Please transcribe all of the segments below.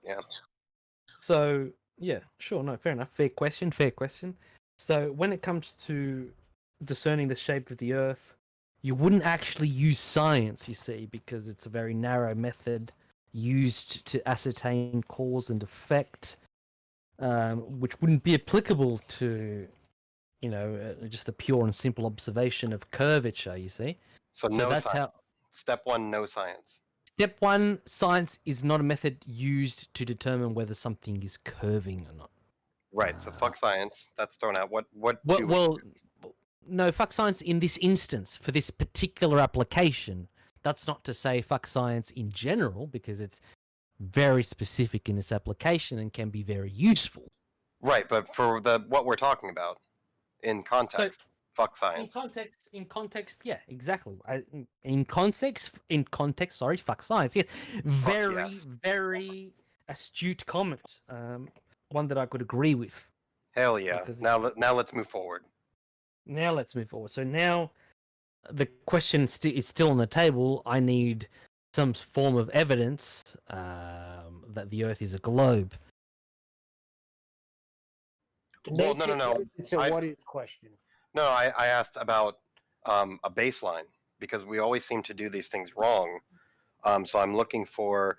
Yeah. So yeah, sure, no, fair enough. Fair question. Fair question. So when it comes to discerning the shape of the Earth, you wouldn't actually use science, you see, because it's a very narrow method used to ascertain cause and effect, which wouldn't be applicable to, just a pure and simple observation of curvature, you see. So So no that's science. how. Step one, no science. Step one, science is not a method used to determine whether something is curving or not. Right. So fuck science. That's thrown out. What do we? Well, no, fuck science in this instance for this particular application. That's not to say fuck science in general, because it's very specific in its application and can be very useful. Right, but for what we're talking about in context, fuck science. In context, yeah, exactly. In context, sorry, fuck science. Yeah, very astute comment. One that I could agree with. Hell yeah! Now let's move forward. Now let's move forward. So now the question is still on the table. I need some form of evidence that the Earth is a globe. Well, no. So what is question? No, I asked about a baseline, because we always seem to do these things wrong. So I'm looking for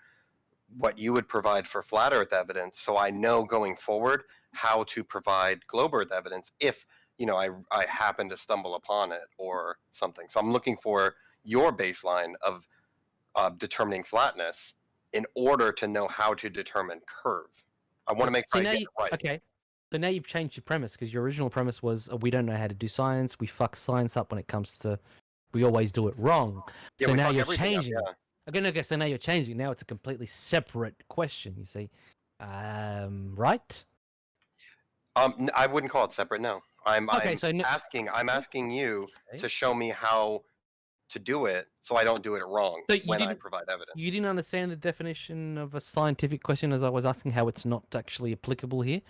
what you would provide for flat Earth evidence, so I know going forward how to provide globe Earth evidence if I happen to stumble upon it or something. So I'm looking for your baseline of determining flatness in order to know how to determine curve. I want to make sure I get it right. Okay. So now you've changed your premise, because your original premise was we don't know how to do science. We fuck science up when it comes to. We always do it wrong. Yeah, so now you're changing. Up, yeah. Okay, so now you're changing. Now it's a completely separate question. You see, right? I wouldn't call it separate. No, I'm asking you to show me how to do it, so I don't do it wrong when I provide evidence. You didn't understand the definition of a scientific question, as I was asking how it's not actually applicable here.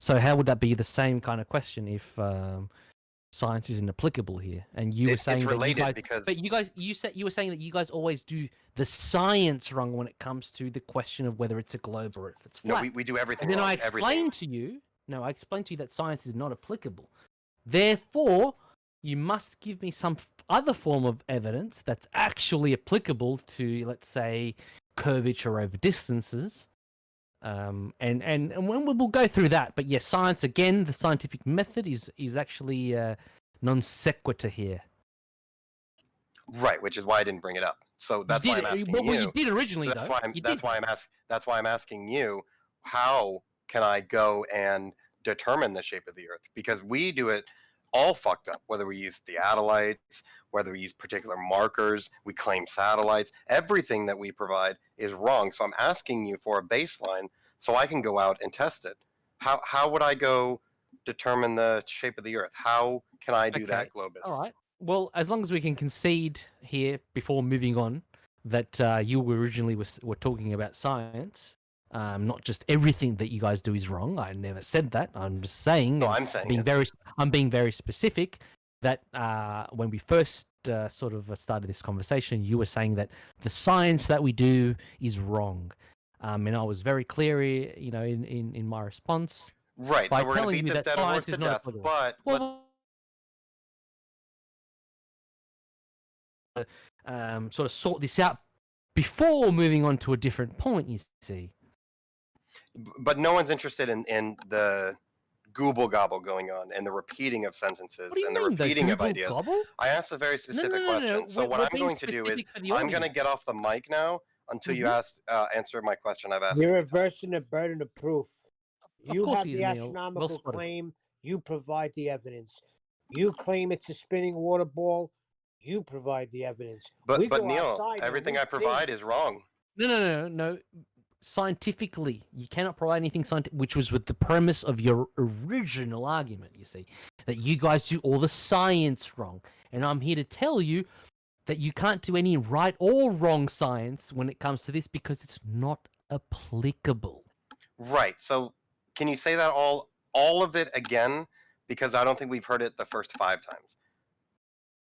So how would that be the same kind of question if science isn't applicable here? And you were saying it's related that you were saying that you guys always do the science wrong when it comes to the question of whether it's a globe or if it's flat. No, we do everything wrong. And then I explained to you. No, I explained to you that science is not applicable. Therefore, you must give me some other form of evidence that's actually applicable to, let's say, curvature over distances. And when we'll go through that. But yes, science, again, the scientific method is actually non sequitur here. Right, which is why I didn't bring it up. So that's why I'm asking you. Well, you did originally, though. That's why I'm asking you, how can I go and determine the shape of the Earth? Because we do it all fucked up, whether we use theodolites, whether we use particular markers, we claim satellites, everything that we provide is wrong. So I'm asking you for a baseline so I can go out and test it. How would I go determine the shape of the Earth? How can I do that, Globus? All right. Well, as long as we can concede here before moving on that you originally were talking about science, not just everything that you guys do is wrong. I never said that. I'm just saying. No, I'm saying I'm being very specific. That when we first sort of started this conversation, you were saying that the science that we do is wrong, and I was very clear, in my response. Right. By so we're telling beat you this that science is not applicable. But sort of sort this out before moving on to a different point. You see. But no one's interested in the gooble gobble going on and the repeating of sentences and the repeating of ideas. Gobble? I asked a very specific question. So what I'm going to do is I'm going to get off the mic now until you answer my question I've asked. You're reversing the burden of proof. You have the astronomical claim. You provide the evidence. You claim it's a spinning water ball. You provide the evidence. But Neil, everything I provide is wrong. No. Scientifically, you cannot provide anything scientific, which was with the premise of your original argument, you see, that you guys do all the science wrong. And I'm here to tell you that you can't do any right or wrong science when it comes to this because it's not applicable. Right. So can you say that all of it again? Because I don't think we've heard it the first 5 times.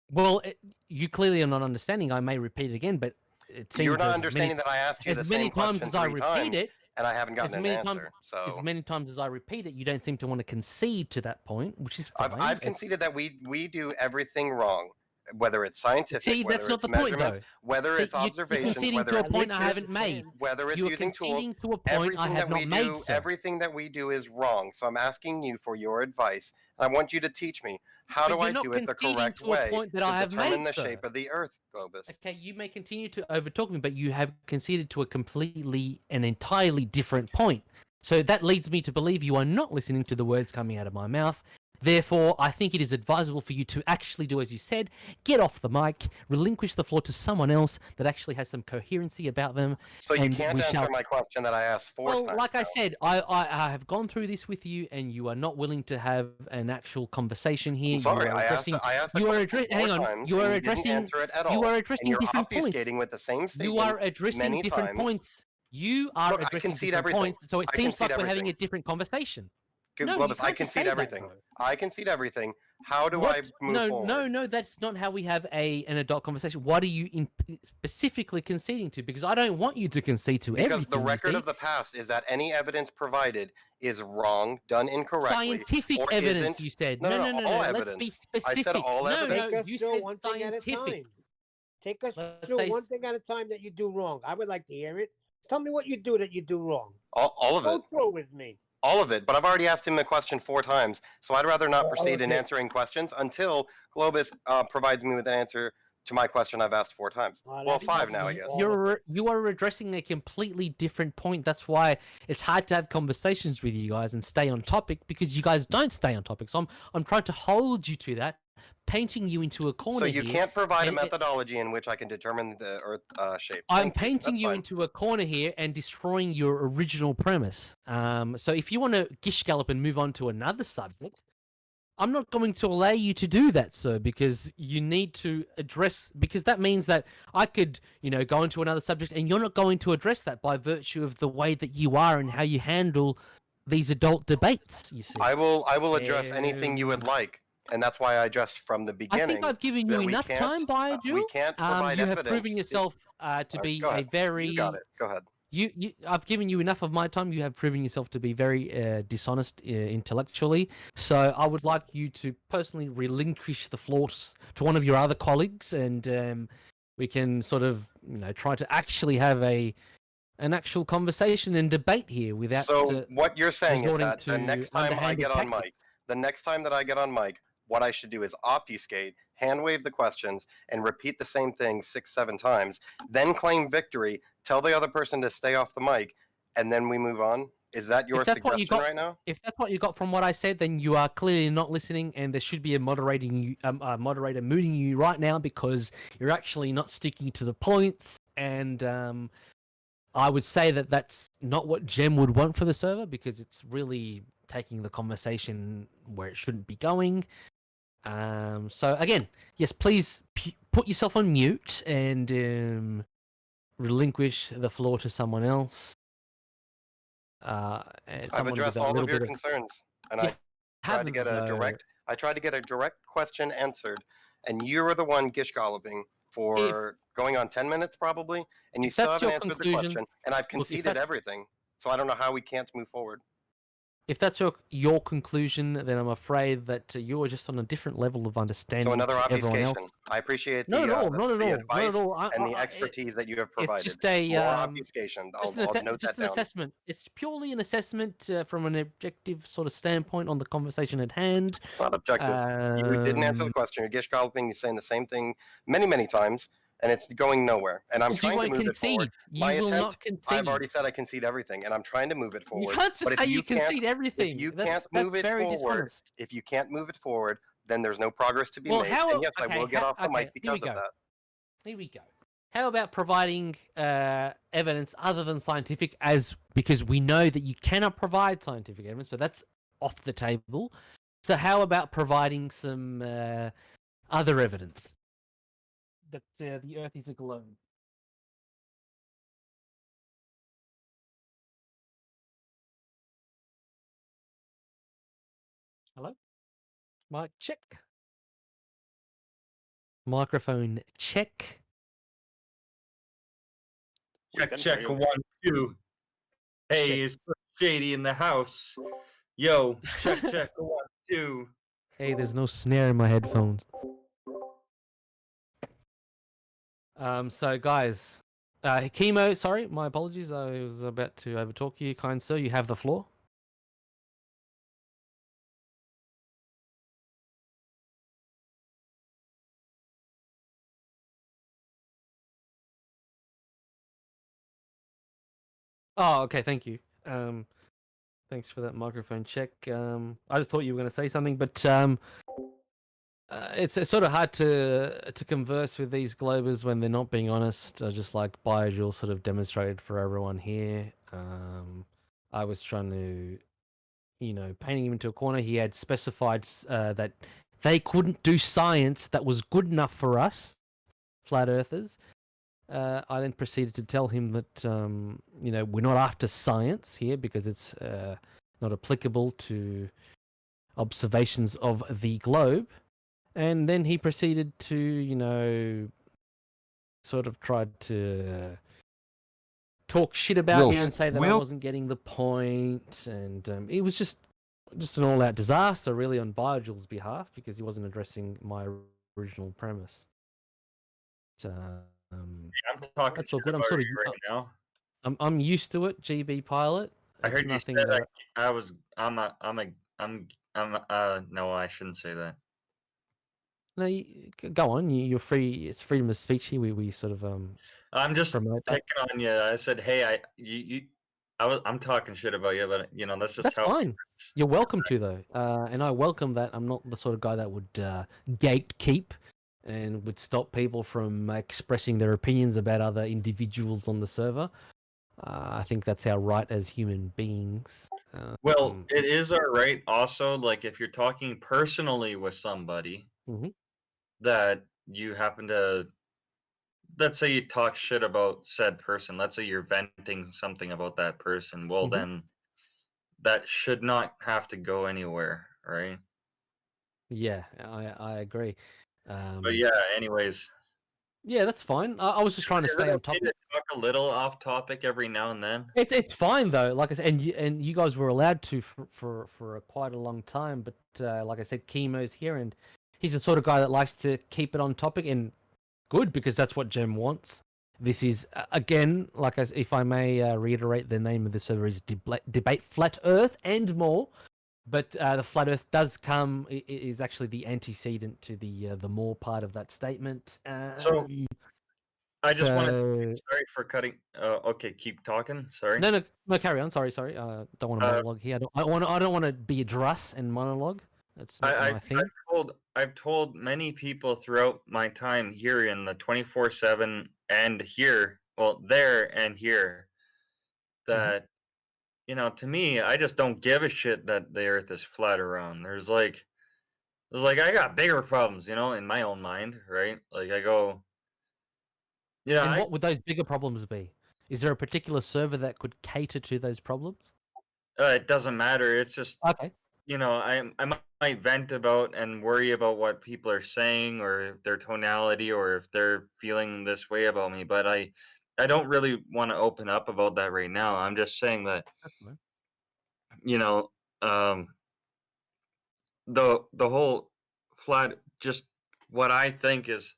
Well, you clearly are not understanding. I may repeat it again, but it seems you're not understanding that I asked you the same question 3 times. and I haven't gotten an answer. As So many times as I repeat it, you don't seem to want to concede to that point, which is fine. I've conceded that we do everything wrong, whether it's scientific, See, whether that's not it's the point, measurements, though. whether See, it's you're observations, conceding whether to a it's point I pictures, haven't made. whether it's You are using tools. conceding to a point I have not made, sir. Everything that we do is wrong. So I'm asking you for your advice. And I want you to teach me how do I do it the correct way to determine the sir. shape of the Earth, Globus. Okay, you may continue to overtalk me, but you have conceded to a completely and entirely different point. So that leads me to believe you are not listening to the words coming out of my mouth. Therefore, I think it is advisable for you to actually do as you said, get off the mic, relinquish the floor to someone else that actually has some coherency about them. So you can't answer my question that I asked 4 times. Well, like I said, I have gone through this with you, and you are not willing to have an actual conversation here. I'm sorry, you are addressing, I asked you are addressing. Hang on, you are addressing. Answer it at all. You are addressing different points. With the same statement. You are addressing different points. You are addressing different points. So it seems like we're having a different conversation. No, Globus, I concede everything. I concede everything. How do I move forward? No, that's not how we have an adult conversation. What are you specifically conceding to? Because I don't want you to concede to everything. Because the record of the past is that any evidence provided is wrong, done incorrectly. Scientific evidence, you said. No. Let's be specific. I said all evidence. No, you said scientific. Take us through one thing at a time that you do wrong. I would like to hear it. Tell me what you do that you do wrong. All of it. Go through with me. All of it, but I've already asked him a question 4 times, so I'd rather not proceed in answering questions until Globus provides me with an answer to my question I've asked 4 times. Well, 5 now, I guess. You are addressing a completely different point. That's why it's hard to have conversations with you guys and stay on topic, because you guys don't stay on topic. So I'm trying to hold you to that, painting you into a corner. So you can't provide a methodology in which I can determine the Earth shape. I'm painting you into a corner here and destroying your original premise. So if you want to gish gallop and move on to another subject, I'm not going to allow you to do that, sir, because you need to address, because that means that I could, go into another subject and you're not going to address that by virtue of the way that you are and how you handle these adult debates, you see. I will address anything you would like. And that's why I addressed from the beginning. I think I've given you enough time, Biodual. We can't provide evidence. You have proven yourself to be a very... You got it. Go ahead. I've given you enough of my time. You have proven yourself to be very dishonest intellectually. So I would like you to personally relinquish the floor to one of your other colleagues, and we can sort of, try to actually have an actual conversation and debate here without... So what you're saying is that the next time I get on mic, that I get on mic, what I should do is obfuscate, hand wave the questions, and repeat the same thing 6, 7 times, then claim victory, tell the other person to stay off the mic, and then we move on? Is that your suggestion right now? If that's what you got from what I said, then you are clearly not listening, and there should be a moderator mooting you right now, because you're actually not sticking to the points, and I would say that that's not what Gem would want for the server, because it's really taking the conversation where it shouldn't be going. So again, yes, please put yourself on mute and relinquish the floor to someone else. I've addressed all of your concerns, and I tried to get a direct question answered, and you were the one gish galloping for going on 10 minutes probably, and you still haven't answered the question, and I've conceded everything, so I don't know how we can't move forward. If that's your conclusion, then I'm afraid that you are just on a different level of understanding. So another obfuscation. Else. I appreciate the advice and the expertise that you have provided. It's just a more obfuscation. I'll note that an assessment. It's purely an assessment from an objective sort of standpoint on the conversation at hand. It's not objective. You didn't answer the question. You're gish galloping. You're saying the same thing many, many times, and it's going nowhere. And I'm trying to move it forward. You will not concede. I've already said I concede everything, and I'm trying to move it forward. You can't just say you concede everything. If you can't move it forward, then there's no progress to be made. And yes, I will get off the mic because of that. Here we go. How about providing evidence other than scientific, because we know that you cannot provide scientific evidence, so that's off the table. So how about providing some other evidence that the Earth is a globe? Hello? Mic check. Microphone check. Check, 1, 2. Hey, it's Shady in the house. Yo, check, 1, 2. Hey, there's no snare in my headphones. So guys, Chemo, sorry, my apologies. I was about to overtalk you, kind sir. You have the floor. Oh, okay, thank you. Thanks for that microphone check. I just thought you were going to say something, but it's sort of hard to converse with these globers when they're not being honest. Just like Biodual sort of demonstrated for everyone here. I was trying to, painting him into a corner. He had specified that they couldn't do science that was good enough for us, flat earthers. I then proceeded to tell him that, we're not after science here because it's not applicable to observations of the globe. And then he proceeded to, sort of tried to talk shit about me and say that I wasn't getting the point. And it was just an all-out disaster, really, on Biodual's behalf because he wasn't addressing my original premise. I'm talking that's all good. I'm sort of right now. I'm used to it. GB pilot. I heard you said that no, I shouldn't say that. No, go on. You're free. It's freedom of speech here. We sort of I'm just picking on you. I said, hey, I'm talking shit about you, but that's just that's fine. You're welcome to though, and I welcome that. I'm not the sort of guy that would gatekeep and would stop people from expressing their opinions about other individuals on the server. I think that's our right as human beings. Well, it is our right also, like if you're talking personally with somebody that you happen to, let's say you talk shit about said person, let's say you're venting something about that person, well then that should not have to go anywhere, right? Yeah, I agree. But yeah, anyways. Yeah, that's fine. I was just trying to stay on topic. To talk a little off topic every now and then. It's fine though. Like I said, and you guys were allowed to for quite a long time. But like I said, Chemo's here, and he's the sort of guy that likes to keep it on topic, and good because that's what Gem wants. This is again, if I may reiterate, the name of the server is Debate Flat Earth and more. But the flat Earth does come is actually the antecedent to the more part of that statement. So I just want to. Sorry for cutting. Okay, keep talking. Sorry. No, carry on. Sorry. Don't want to monologue here. I don't want to be a dross and monologue. That's not my thing. I've told many people throughout my time here in the 24/7 and here, well, there and here, that to me, I just don't give a shit that the Earth is flat around. There's like I got bigger problems, in my own mind, right? Like I go. And what would those bigger problems be? Is there a particular server that could cater to those problems? It doesn't matter. It's just okay. I might vent about and worry about what people are saying or their tonality or if they're feeling this way about me. But I don't really want to open up about that right now. I'm just saying that the whole flat, just what I think is,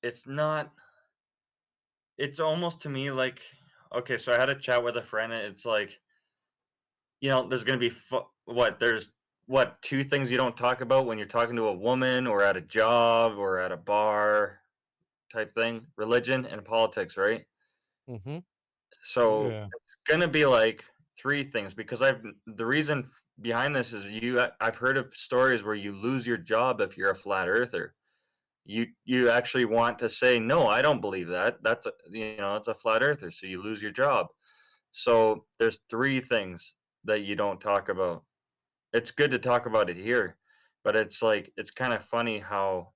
it's not. It's almost to me like, okay, so I had a chat with a friend, and it's like, there's going to be there's two things you don't talk about when you're talking to a woman or at a job or at a bar type thing: religion and politics, right? So it's going to be like three things, because the reason behind this is I've heard of stories where you lose your job if you're a flat earther. You actually want to say, no, I don't believe that. That's it's a flat earther, so you lose your job. So there's three things that you don't talk about. It's good to talk about it here, but it's like, it's kind of funny how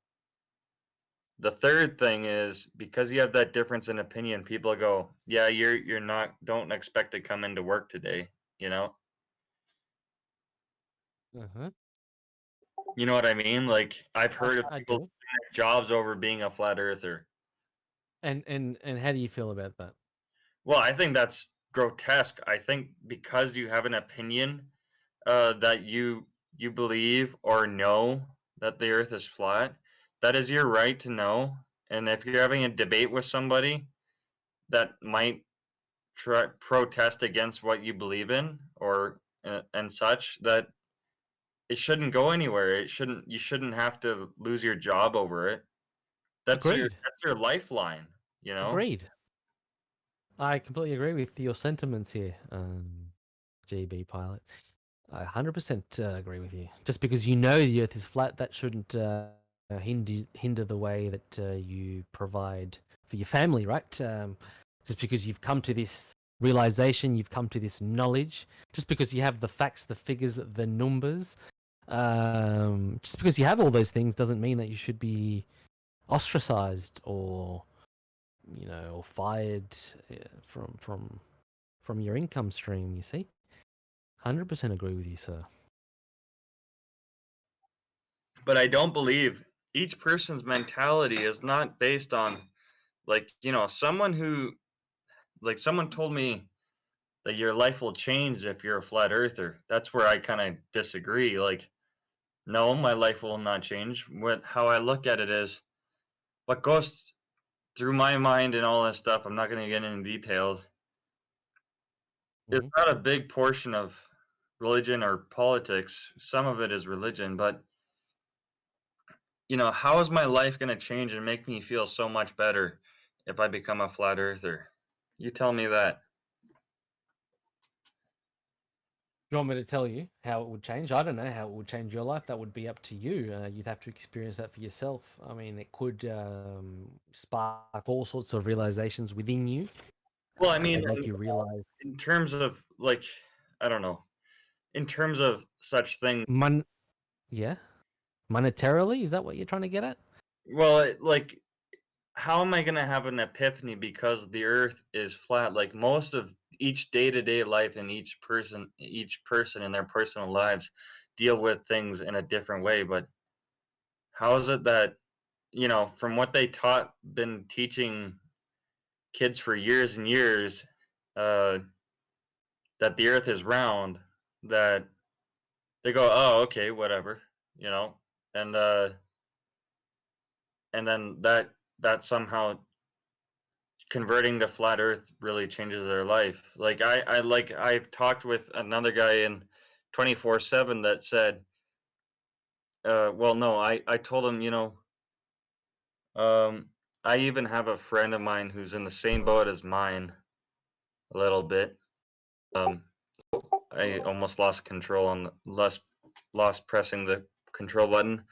the third thing is, because you have that difference in opinion, people go, yeah, you're not, don't expect to come into work today, You know what I mean? Like, I've heard of people losing their jobs over being a flat earther. And how do you feel about that? Well, I think that's grotesque. I think because you have an opinion that you believe or know that the earth is flat, that is your right to know. And if you're having a debate with somebody that might protest against what you believe in or and such, that it shouldn't go anywhere. You shouldn't have to lose your job over it. Agreed. That's your lifeline, you know? Agreed. I completely agree with your sentiments here, GB Pilot. I 100% agree with you. Just because you know the Earth is flat, that shouldn't hinder the way that you provide for your family, right? Just because you've come to this realization, you've come to this knowledge, just because you have the facts, the figures, the numbers, just because you have all those things doesn't mean that you should be ostracized or, you know, or fired from your income stream. You see, 100% agree with you, sir. But I don't believe each person's mentality is not based on, like, you know, someone told me that your life will change if you're a flat earther. That's where I kind of disagree. Like, no, my life will not change. How I look at it is what goes through my mind and all that stuff. I'm not going to get into details. It's not a big portion of religion or politics. Some of it is religion, but you know, how is my life going to change and make me feel so much better if I become a flat earther? You tell me that. You want me to tell you how it would change? I don't know how it would change your life. That would be up to you. You'd have to experience that for yourself. I mean, it could spark all sorts of realizations within you. Well, I mean, make you realize. In terms of, like, I don't know, in terms of such things. Yeah? Monetarily? Is that what you're trying to get at? Well, like, how am I going to have an epiphany because the earth is flat? Like, most of each day-to-day life and each person in their personal lives deal with things in a different way. But how is it that, you know, from what they been teaching kids for years and years, that the earth is round, that they go, oh, okay, whatever, you know, and then that somehow converting to flat earth really changes their life. Like I've talked with another guy in 24/7 that said, well, no, I told him, you know, I even have a friend of mine who's in the same boat as mine a little bit. I almost lost control on lost pressing the control button.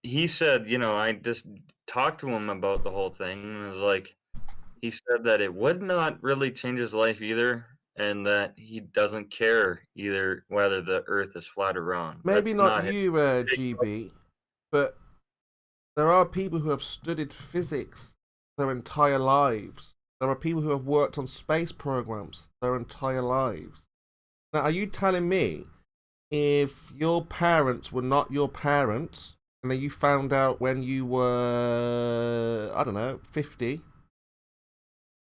He said, you know, I just talked to him about the whole thing. And it was like, he said that it would not really change his life either, and that he doesn't care either whether the Earth is flat or round. Maybe not you, GB, but there are people who have studied physics their entire lives. There are people who have worked on space programs their entire lives. Now, are you telling me if your parents were not your parents, and then you found out when you were, I don't know, 50,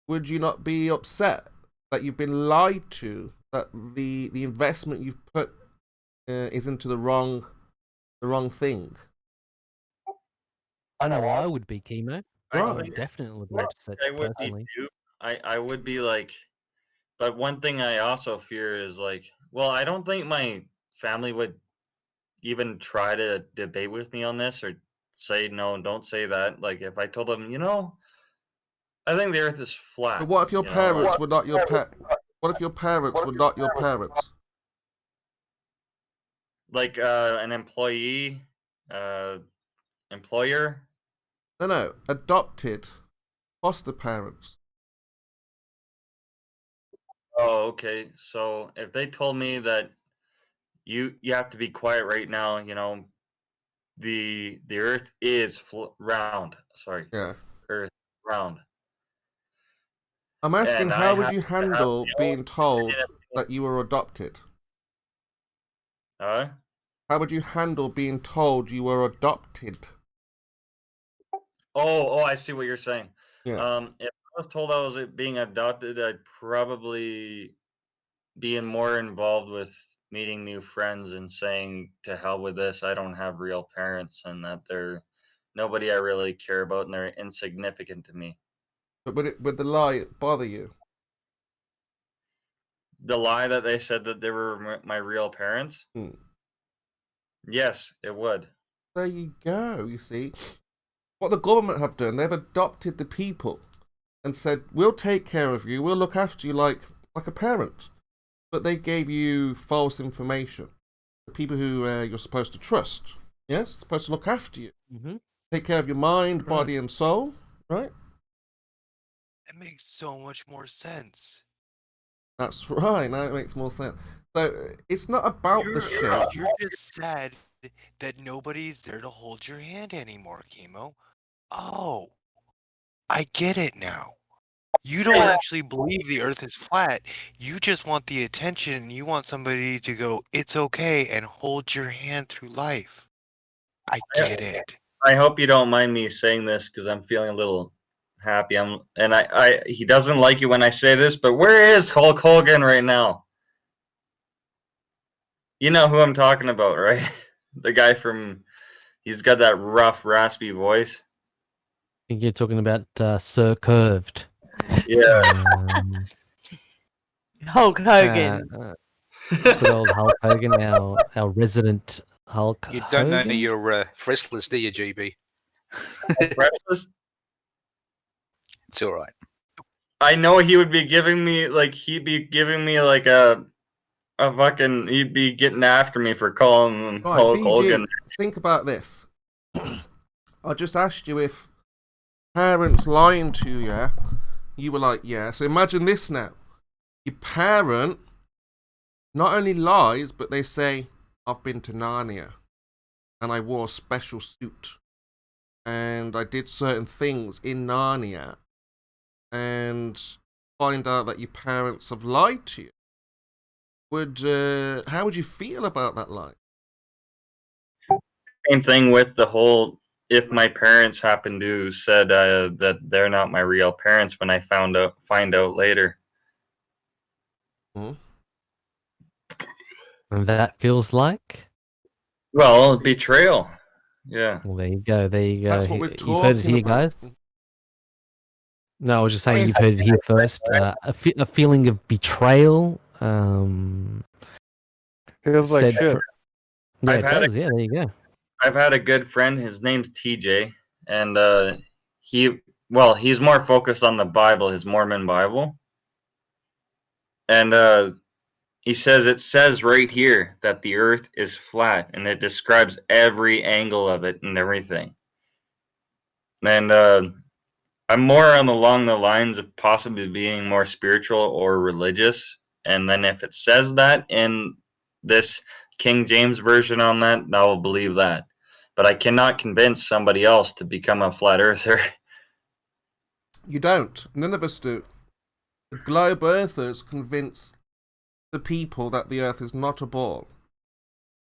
would you not be upset that you've been lied to, that the investment you've put is into the wrong thing? I know I would be, Chemo. Right. I would definitely be upset personally. I would be like, but one thing I also fear is like, well, I don't think my family would even try to debate with me on this or say, no, don't say that. Like if I told them, you know, I think the earth is flat. But what if your parents were not your what if your parents were not your parents? Like an employee, employer? No, adopted foster parents. Oh, okay. So if they told me that you have to be quiet right now, you know, the earth is round. Sorry. Yeah. Earth round. I'm asking, how would you handle being told that you were adopted? How would you handle being told you were adopted? Oh, I see what you're saying. Yeah. If was told I was being adopted, I'd probably be more involved with meeting new friends and saying, to hell with this, I don't have real parents, and that they're nobody I really care about and they're insignificant to me. But would the lie bother you? The lie that they said that they were my real parents? Hmm. Yes, it would. There you go, you see. What the government have done, they've adopted the people and said, we'll take care of you, we'll look after you like a parent. But they gave you false information. The people who you're supposed to trust, yes? Supposed to look after you. Mm-hmm. Take care of your mind, body, and soul, right? That makes so much more sense. That's right, now it makes more sense. So it's not about the shit. You're just sad that nobody's there to hold your hand anymore, Chemo. Oh, I get it now. You don't actually believe the earth is flat. You just want the attention. You want somebody to go, it's okay, and hold your hand through life. I get it. I hope you don't mind me saying this because I'm feeling a little happy. He doesn't like it when I say this, but where is Hulk Hogan right now? You know who I'm talking about, right? The guy he's got that rough, raspy voice. I think you're talking about Sir Curved. Yeah. Hulk Hogan. Good old Hulk Hogan, our resident Hulk You don't know Hogan? your wrestlers, do you, GB? Breakfast? It's all right. I know he would be giving me he'd be getting after me for calling him Right, Hulk BG, Hogan. think about this. I just asked you if parents lying to you, you were like, yeah. So imagine this now. Your parent not only lies, but they say, I've been to Narnia and I wore a special suit and I did certain things in Narnia, and find out that your parents have lied to you. How would you feel about that lie? Same thing with the whole, if my parents happen to said that they're not my real parents when I find out later. Hmm? And that feels like? Well, betrayal. Yeah. Well, there you go. That's what we're You've heard it talking here, about. guys. No, I was just saying you've heard it here first. A feeling of betrayal. Feels like said shit. Yeah, I've it had does. Yeah, there you go. I've had a good friend. His name's TJ, and he's more focused on the Bible, his Mormon Bible, and it says right here that the Earth is flat, and it describes every angle of it and everything. And I'm more along the lines of possibly being more spiritual or religious. And then if it says that in this King James version on that, I will believe that. But I cannot convince somebody else to become a flat earther. You don't. None of us do. The globe earthers convince the people that the earth is not a ball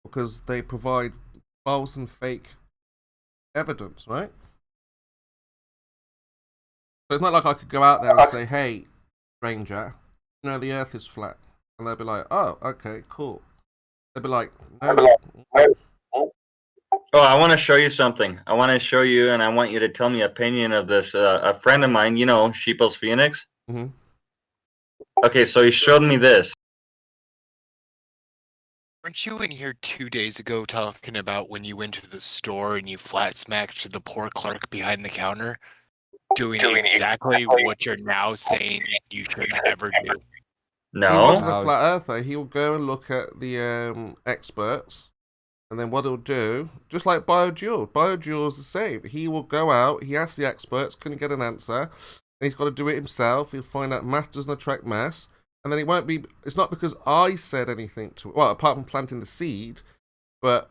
because they provide false and fake evidence, right? So it's not like I could go out there and say, hey, stranger, you know, the earth is flat. And they'll be like, oh, okay, cool. They'll be like, no. Oh, I want to show you something. I want to show you, and I want you to tell me opinion of this. A friend of mine, you know, Sheeple's Phoenix? Mm-hmm. Okay, so he showed me this. Weren't you in here 2 days ago talking about when you went to the store and you flat smacked the poor clerk behind the counter? Doing exactly what you're now saying you should never do. No. He wasn't a flat earther. He will go and look at the experts, and then what he'll do, just like BioJules the same. He will go out, he asks the experts, couldn't get an answer, and he's got to do it himself. He'll find out mass doesn't attract mass, and then it's not because I said anything to it, well, apart from planting the seed, but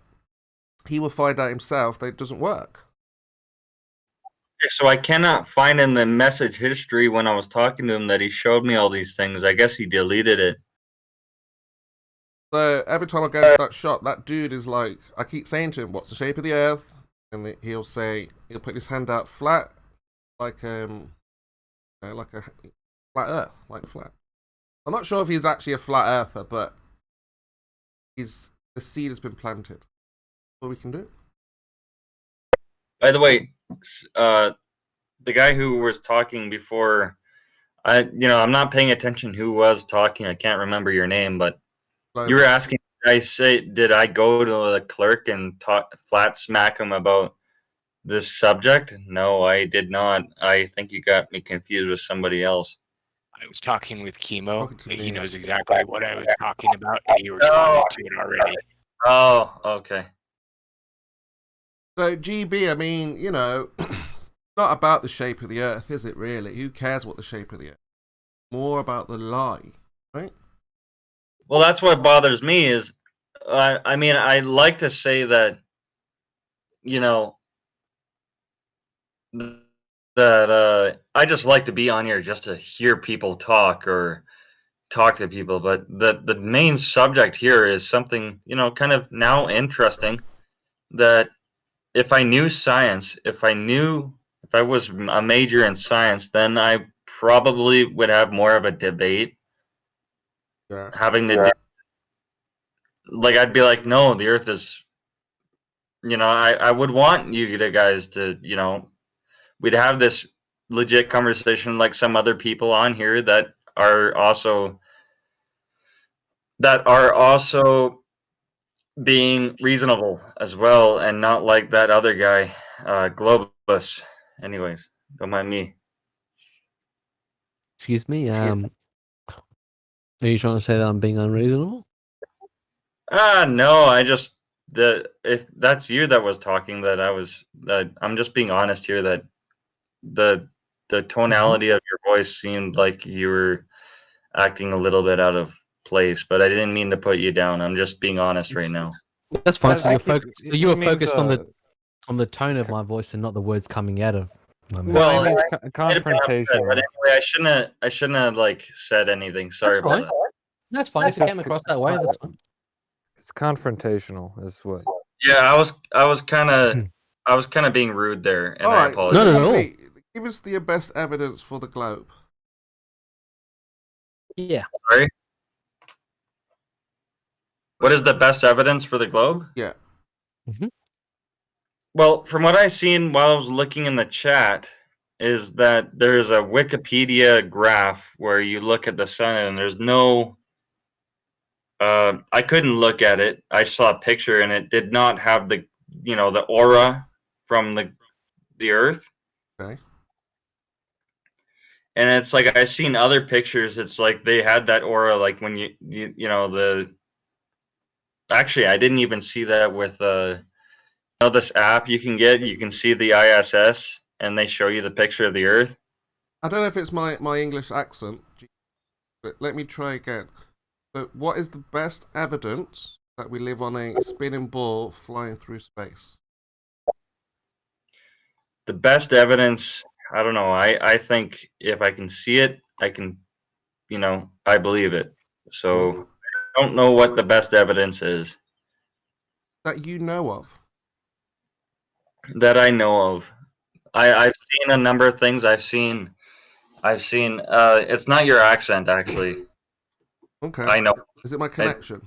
he will find out himself that it doesn't work. So I cannot find in the message history when I was talking to him that he showed me all these things. I guess he deleted it. So every time I go to that shop, that dude is like, I keep saying to him, what's the shape of the earth? And he'll put his hand out flat, like like a flat Earth, like flat. I'm not sure if he's actually a flat earther, but the seed has been planted. That's all we can do. By the way, the guy who was talking before, I'm not paying attention who was talking. I can't remember your name, but you were asking, did I go to the clerk and flat smack him about this subject? No, I did not. I think you got me confused with somebody else. I was talking with Chemo. Talking to He me. knows exactly what I was talking about, and he responded to it already. Oh, okay. So, GB, I mean, not about the shape of the Earth, is it really? Who cares what the shape of the Earth is? More about the lie, right? Well, that's what bothers me is, I mean, I like to say that, that I just like to be on here just to hear people talk or talk to people, but the main subject here is something, kind of now interesting, that if I knew science, if I was a major in science, then I probably would have more of a debate. Yeah. Having to like, I'd be like, no, the Earth is, I would want you guys to, we'd have this legit conversation like some other people on here that are also being reasonable as well, and not like that other guy, Globus. Anyways, don't mind me. Excuse me. Are you trying to say that I'm being unreasonable? No, if that's you that was talking, that I'm just being honest here, that the tonality of your voice seemed like you were acting a little bit out of place, but I didn't mean to put you down. I'm just being honest right now. That's fine. So you were means, focused on the tone of my voice and not the words coming out of my mouth. No, it means confrontation. But anyway, I shouldn't have like said anything. Sorry about that. That's fine. If it came across that way, that's fine. It's confrontational, is what. Yeah, I was kind of being rude there, and I apologize. Not at all. Give us the best evidence for the globe. Yeah. Sorry? What is the best evidence for the globe? Yeah. Mm-hmm. Well, from what I've seen while I was looking in the chat, is that there's a Wikipedia graph where you look at the sun and there's no... I couldn't look at it. I saw a picture and it did not have the, the aura from the Earth. Okay. And it's like, I've seen other pictures, it's like they had that aura, like when actually, I didn't even see that with this app you can see the ISS and they show you the picture of the Earth. I don't know if it's my English accent, but let me try again. So what is the best evidence that we live on a spinning ball flying through space? The best evidence, I don't know. I think if I can see it, I can, I believe it. So I don't know what the best evidence is. That you know of? That I know of. I've seen a number of things. I've seen, it's not your accent, actually. Okay. I know. Is it my connection?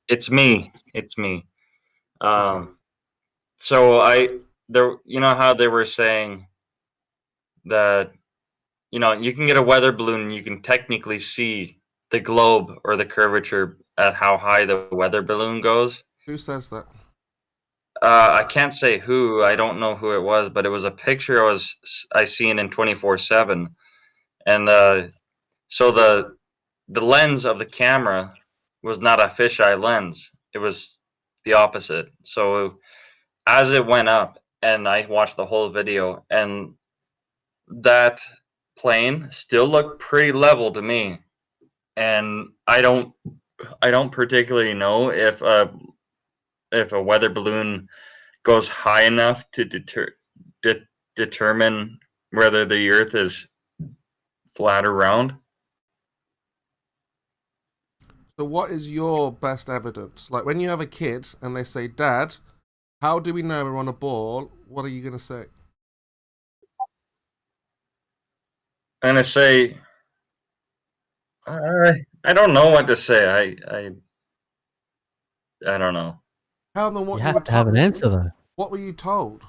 It's me. It's me. Okay. So how they were saying that, you can get a weather balloon and you can technically see the globe or the curvature at how high the weather balloon goes. Who says that? I can't say who. I don't know who it was, but it was a picture I seen in 24/7, and so the lens of the camera was not a fisheye lens. It was the opposite. So as it went up, and I watched the whole video, and that plane still looked pretty level to me. And I don't particularly know if a weather balloon goes high enough to determine whether the Earth is flat or round. So what is your best evidence? Like when you have a kid and they say, "Dad, how do we know we're on a ball?" What are you going to say? I'm gonna say I don't know what to say. I don't know. Tell them what You you were have to have an told. answer though. What were you told?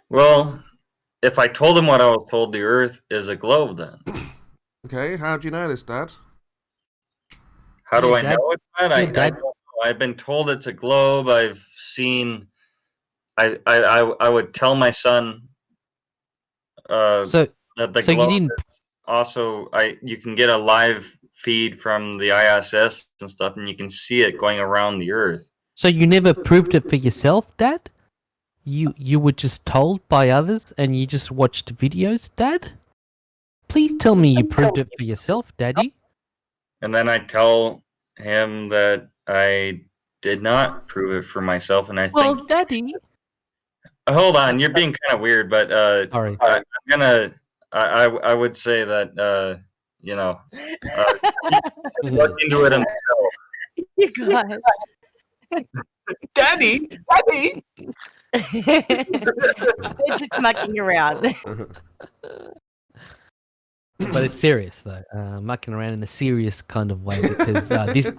Well, if I told him what I was told, the Earth is a globe. Then Okay, how do you know this, Dad? how do Your I dad- know it's that? your I dad- don't know. I've been told it's a globe. I've seen. I would tell my son So that the so you globe didn't also you can get a live feed from the ISS and stuff, and you can see it going around the Earth. so you never proved it for yourself, Dad? You were just told by others and you just watched videos, Dad? Please tell me you proved it for yourself, Daddy. And then I tell him that I did not prove it for myself, and I Well, think. Daddy. Hold on, you're being kind of weird, but Sorry. I'm gonna. I would say that you know, look into it himself. You guys. Daddy. They're just mucking around. But it's serious though, mucking around in a serious kind of way because these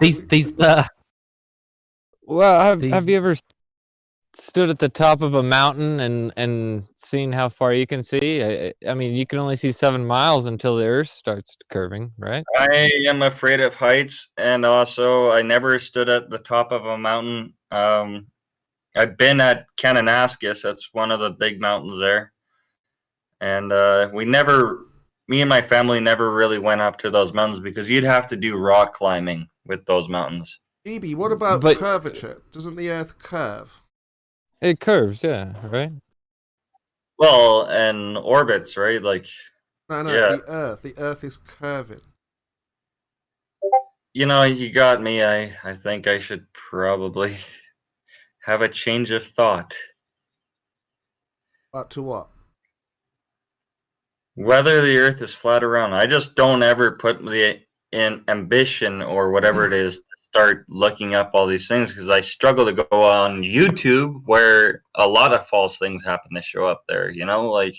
Well, These- have you ever stood at the top of a mountain and seen how far you can see? I mean, you can only see 7 miles until the Earth starts curving, right? I am afraid of heights, and also I never stood at the top of a mountain. I've been at Kananaskis. That's one of the big mountains there, and me and my family never really went up to those mountains because you'd have to do rock climbing with those mountains. Phoebe, what about But- curvature? Doesn't the Earth curve? It curves, yeah, right? Well, and orbits, right? Like, No, Yeah. the Earth is curving. you got me. I think I should probably have a change of thought. But to what? Whether the Earth is flat or round, I just don't ever put the in ambition or whatever it is to start looking up all these things because I struggle to go on YouTube where a lot of false things happen to show up there. Like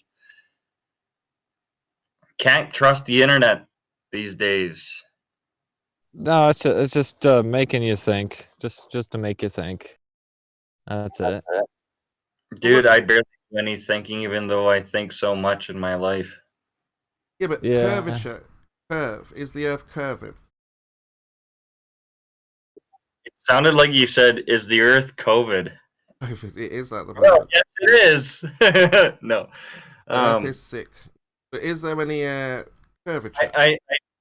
can't trust the internet these days. No, it's just making you think, just to make you think. That's it. Dude, I barely do any thinking, even though I think so much in my life. Yeah, but Yeah. curve. Is the Earth curving? It sounded like you said, "Is the Earth COVID?" It is at the Well, moment. yes, it is. No, The Earth is sick. But is there any curvature?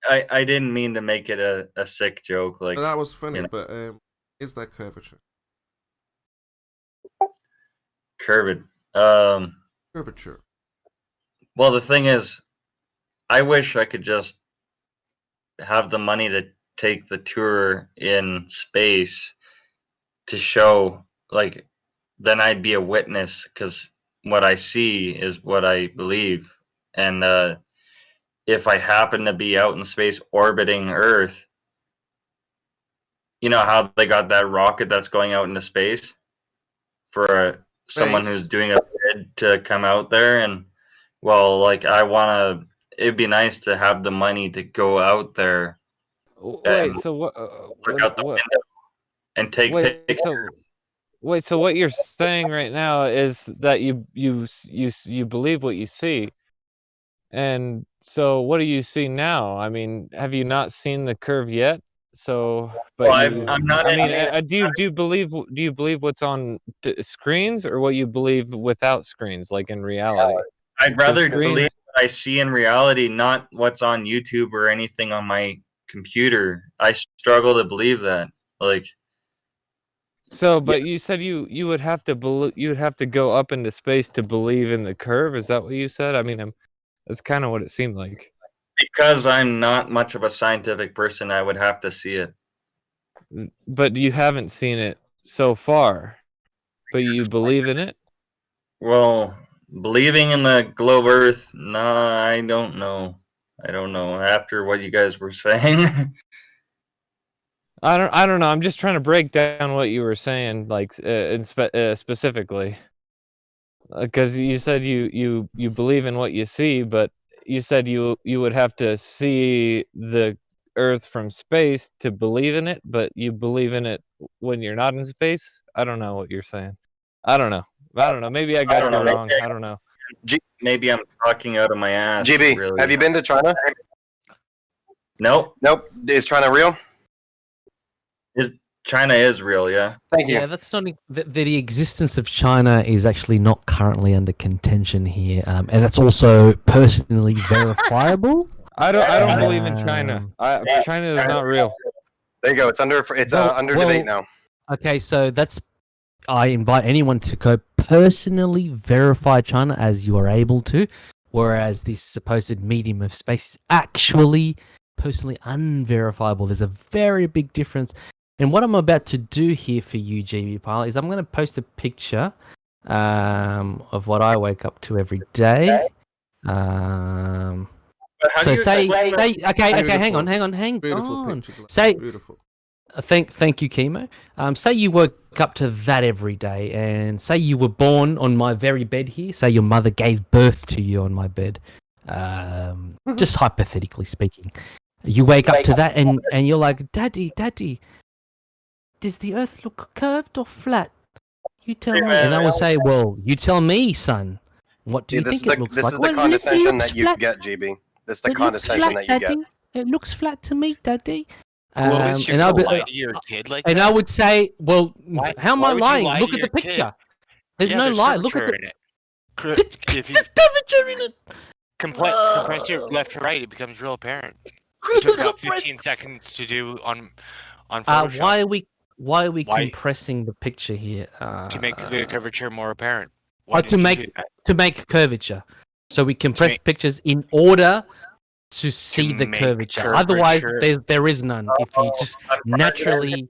I didn't mean to make it a sick joke. Like Well, that was funny, you know. but is there curvature? Curved. Curvature. Well, the thing is, I wish I could just have the money to take the tour in space to show, like, then I'd be a witness because what I see is what I believe. And if I happen to be out in space orbiting Earth, you know how they got that rocket that's going out into space for someone Space. who's doing a bid to come out there? And well, like it'd be nice to have the money to go out there Wait, so look out the window and take pictures. So what you're saying right now is that you believe what you see, and so what do you see now? I mean, have you not seen the curve yet? So, but Well, I'm not. I mean, do you believe what's on screens or what you believe without screens, like in reality? I'd rather screens- believe what I see in reality, not what's on YouTube or anything on my computer. I struggle to believe that. Like, So, but you said you would have to you would have to go up into space to believe in the curve. Is that what you said? I mean, that's kind of what it seemed like. because I'm not much of a scientific person, I would have to see it. But you haven't seen it so far. But you believe in it? Well, believing in the globe Earth, nah, I don't know. I don't know. After what you guys were saying, I don't know. I'm just trying to break down what you were saying, like specifically, because you said you believe in what you see, but you said you would have to see the Earth from space to believe in it, but you believe in it when you're not in space. I don't know what you're saying. I don't know. Maybe I got you wrong. I don't know. Maybe I'm talking out of my ass. GB, really. have you been to China? Nope. Nope. Is China real? China is real, yeah. Thank you. Yeah, that's not the existence of China is actually not currently under contention here, and that's also personally verifiable. I don't believe in China. China is not real. There you go. It's under debate now. Okay, so I invite anyone to go personally verify China as you are able to, whereas this supposed medium of space is actually personally unverifiable. There's a very big difference. And what I'm about to do here for you, GB Pilot, is I'm going to post a picture of what I wake up to every day. So say, hang on. Beautiful picture. Say, beautiful. Thank you, Chemo. Say you woke up to that every day, and say you were born on my very bed here. Say your mother gave birth to you on my bed. Just hypothetically speaking, you wake up to that, and you're like, Daddy, does the Earth look curved or flat? You tell me. And I will say, well, you tell me, son. What do you think it looks like? This is the condescension that you get, GB. This is the condescension that you get. It looks flat to me, Daddy. Well, And I'll lie to your kid like and that? I would say, well, how am I lying? lie Look to at the your kid? picture. There's no lie. Look at it. There's If he's curvature in it. compress your left to right, it becomes real apparent. It took about 15 seconds to do on Photoshop. Why are we compressing the picture here? To make the curvature more apparent. To make curvature. So we compress pictures in order to see the curvature. Otherwise, there is none. If you just naturally,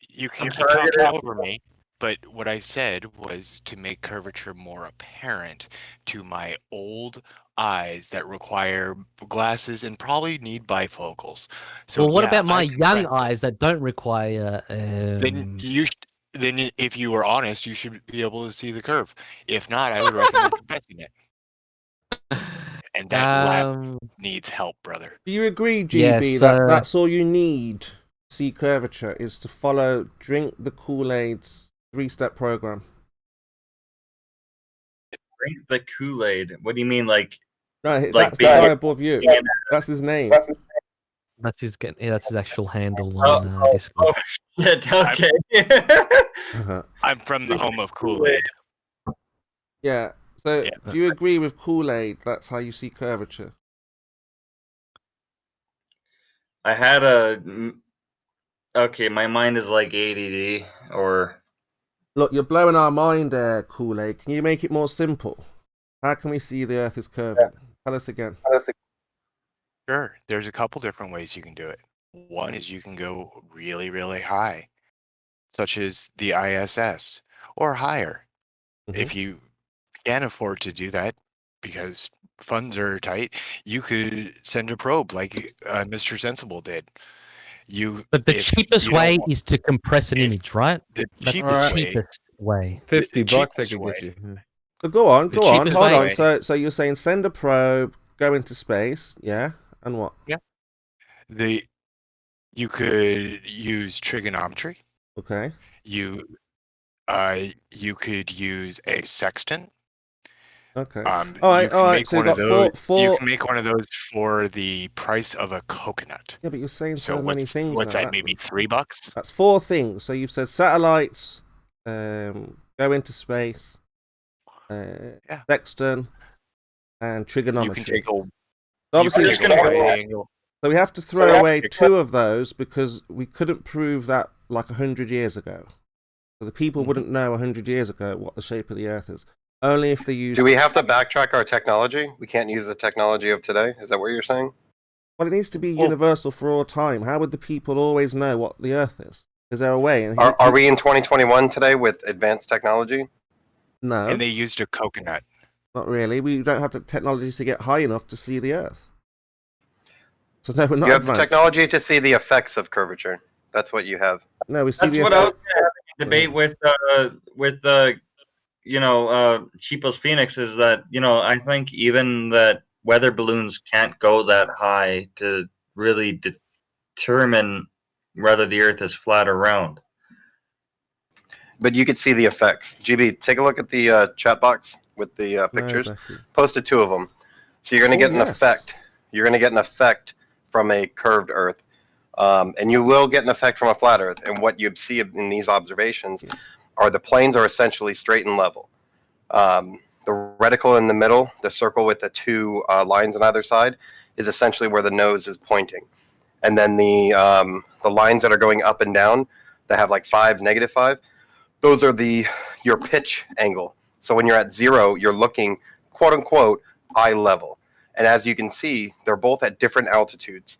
you can talk over me. But what I said was to make curvature more apparent to my old eyes that require glasses and probably need bifocals. So well, what about my young eyes that don't require? Then if you were honest, you should be able to see the curve. If not, I would recommend compressing it. And that lab needs help, brother. Do you agree, GB, that's all you need to see curvature is to drink the Kool-Aid's 3-step program? Drink the Kool-Aid? What do you mean, like? No, that's the guy above you. That's his name. That's his actual handle on Discord. Oh shit! Okay. I'm from the home of Kool-Aid. Yeah. So, do you agree with Kool-Aid? That's how you see curvature. I had okay, my mind is like ADD or. Look, you're blowing our mind there, Kool-Aid. Can you make it more simple? How can we see the Earth is curving? Tell us again. Sure. There's a couple different ways you can do it. One is you can go really, really high, such as the ISS, or higher. Mm-hmm. If you can't afford to do that because funds are tight, you could send a probe like Mr. Sensible did. But the cheapest way is to compress an image, right? That's the cheapest way. $50 I could get you. So go on. Hold way. on. So you're saying send a probe, go into space, yeah? And what? Yeah. You could use trigonometry. Okay. You could use a sextant. Okay. All right. So you can make one of those for the price of a coconut. Yeah, but you're saying so many things. What's that? Maybe $3? That's 4 things. So you've said satellites, go into space, sextant, and trigonometry. You can take Obviously, so we have to throw away 2 of those because we couldn't prove that like 100 years ago. So the people wouldn't know 100 years ago what the shape of the Earth is. Only if they use. Do we have to backtrack our technology? We can't use the technology of today? Is that what you're saying? Well, it needs to be universal for all time. How would the people always know what the Earth is? Is there a way? Are we in 2021 today with advanced technology? No. And they used a coconut. Not really. We don't have the technology to get high enough to see the Earth. So no, we're not. You have advanced. the technology to see the effects of curvature. That's what you have. No, we see That's the what effect. I was having a debate with Cheapos Phoenix is that, I think even that weather balloons can't go that high to really determine whether the Earth is flat or round. But you could see the effects. GB, take a look at the chat box with the pictures. Posted 2 of them. So you're going to get an effect. You're going to get an effect from a curved Earth. And you will get an effect from a flat Earth. And what you see in these observations are the planes are essentially straight and level. The reticle in the middle, the circle with the 2 lines on either side, is essentially where the nose is pointing. And then the lines that are going up and down that have like 5, -5, those are your pitch angle. So when you're at 0, you're looking, quote unquote, eye level. And as you can see, they're both at different altitudes.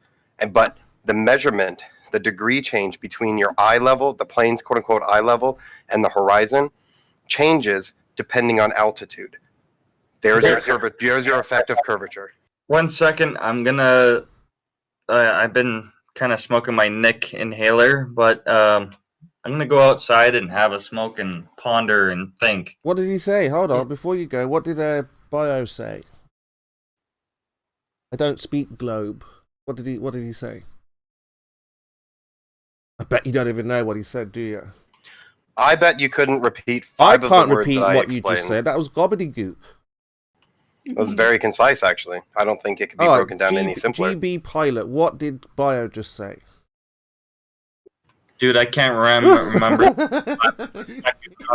But the measurement, the degree change between your eye level, the plane's quote unquote eye level, and the horizon changes depending on altitude. There's your effective curvature. 1 second, I'm gonna. I've been kind of smoking my Nick inhaler, but I'm gonna go outside and have a smoke and ponder and think. What did he say? Hold on, before you go, what did Bio say? I don't speak globe. What did he say? I bet you don't even know what he said, do you? I bet you couldn't repeat 5 of the words that I explained. I can't repeat what you just said. That was gobbledygook. It was very concise, actually. I don't think it could be broken down any simpler. GB Pilot, what did Bio just say? Dude, I can't remember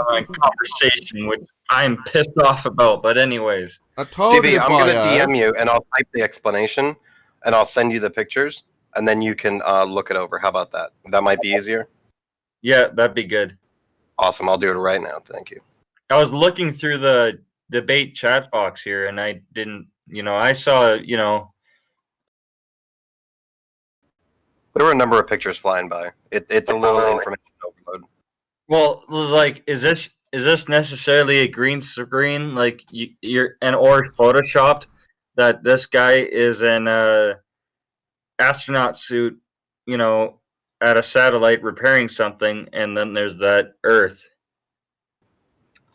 a conversation, which I'm pissed off about. But anyways, I told you, I'm going to DM you, and I'll type the explanation, and I'll send you the pictures, and then you can look it over. How about that? That might be easier. Yeah, that'd be good. Awesome. I'll do it right now. Thank you. I was looking through the debate chat box here, and I didn't. I saw. There were a number of pictures flying by. It's a little information overload. Well, like, is this necessarily a green screen? Like, or photoshopped that this guy is in a astronaut suit, at a satellite repairing something, and then there's that Earth.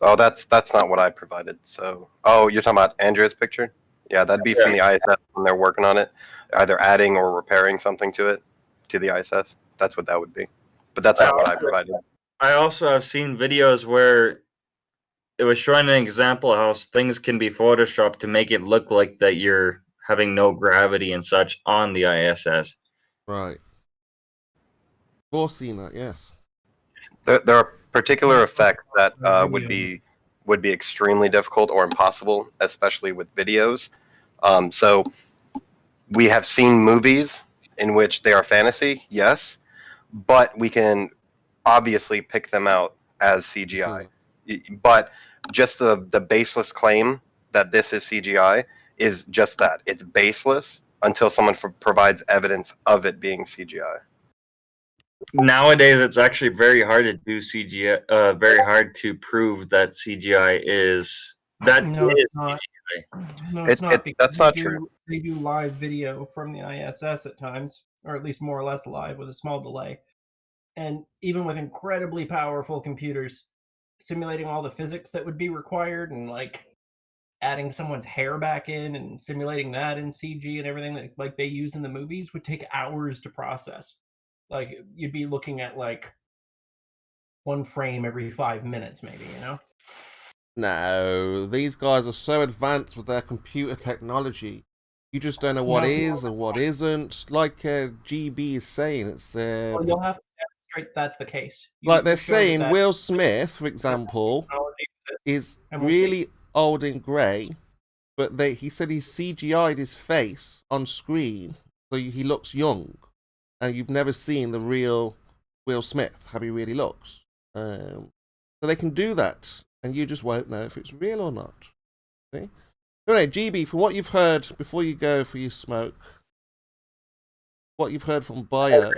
Oh, that's not what I provided. So, you're talking about Andrea's picture? Yeah, that'd be from the ISS when they're working on it, either adding or repairing something to it, to the ISS. That's what that would be. But that's not what I provided. I also have seen videos where it was showing an example of how things can be photoshopped to make it look like that you're having no gravity and such on the ISS. Right. We've seen that, yes. There are particular effects that would be extremely difficult or impossible, especially with videos. So we have seen movies in which they are fantasy, yes, but we can obviously pick them out as CGI. But just the baseless claim that this is CGI is just that. It's baseless until someone provides evidence of it being CGI. Nowadays, it's actually very hard to do CGI. Very hard to prove that CGI is that. No, it's not. No, it's not. That's not true. They do live video from the ISS at times, or at least more or less live with a small delay. And even with incredibly powerful computers, simulating all the physics that would be required, and like adding someone's hair back in and simulating that in CG and everything that like they use in the movies would take hours to process. Like you'd be looking at like 1 frame every 5 minutes, maybe, No, these guys are so advanced with their computer technology. You just don't know what is and what isn't. Like GB is saying, it's well, you'll have to demonstrate that's the case. Like they're saying, Will Smith, for example, is really old and grey, but he said he CGI'd his face on screen so he looks young, and you've never seen the real Will Smith, how he really looks. So they can do that, and you just won't know if it's real or not. See? Anyway, GB, from what you've heard before you go for your smoke, what you've heard from Bio,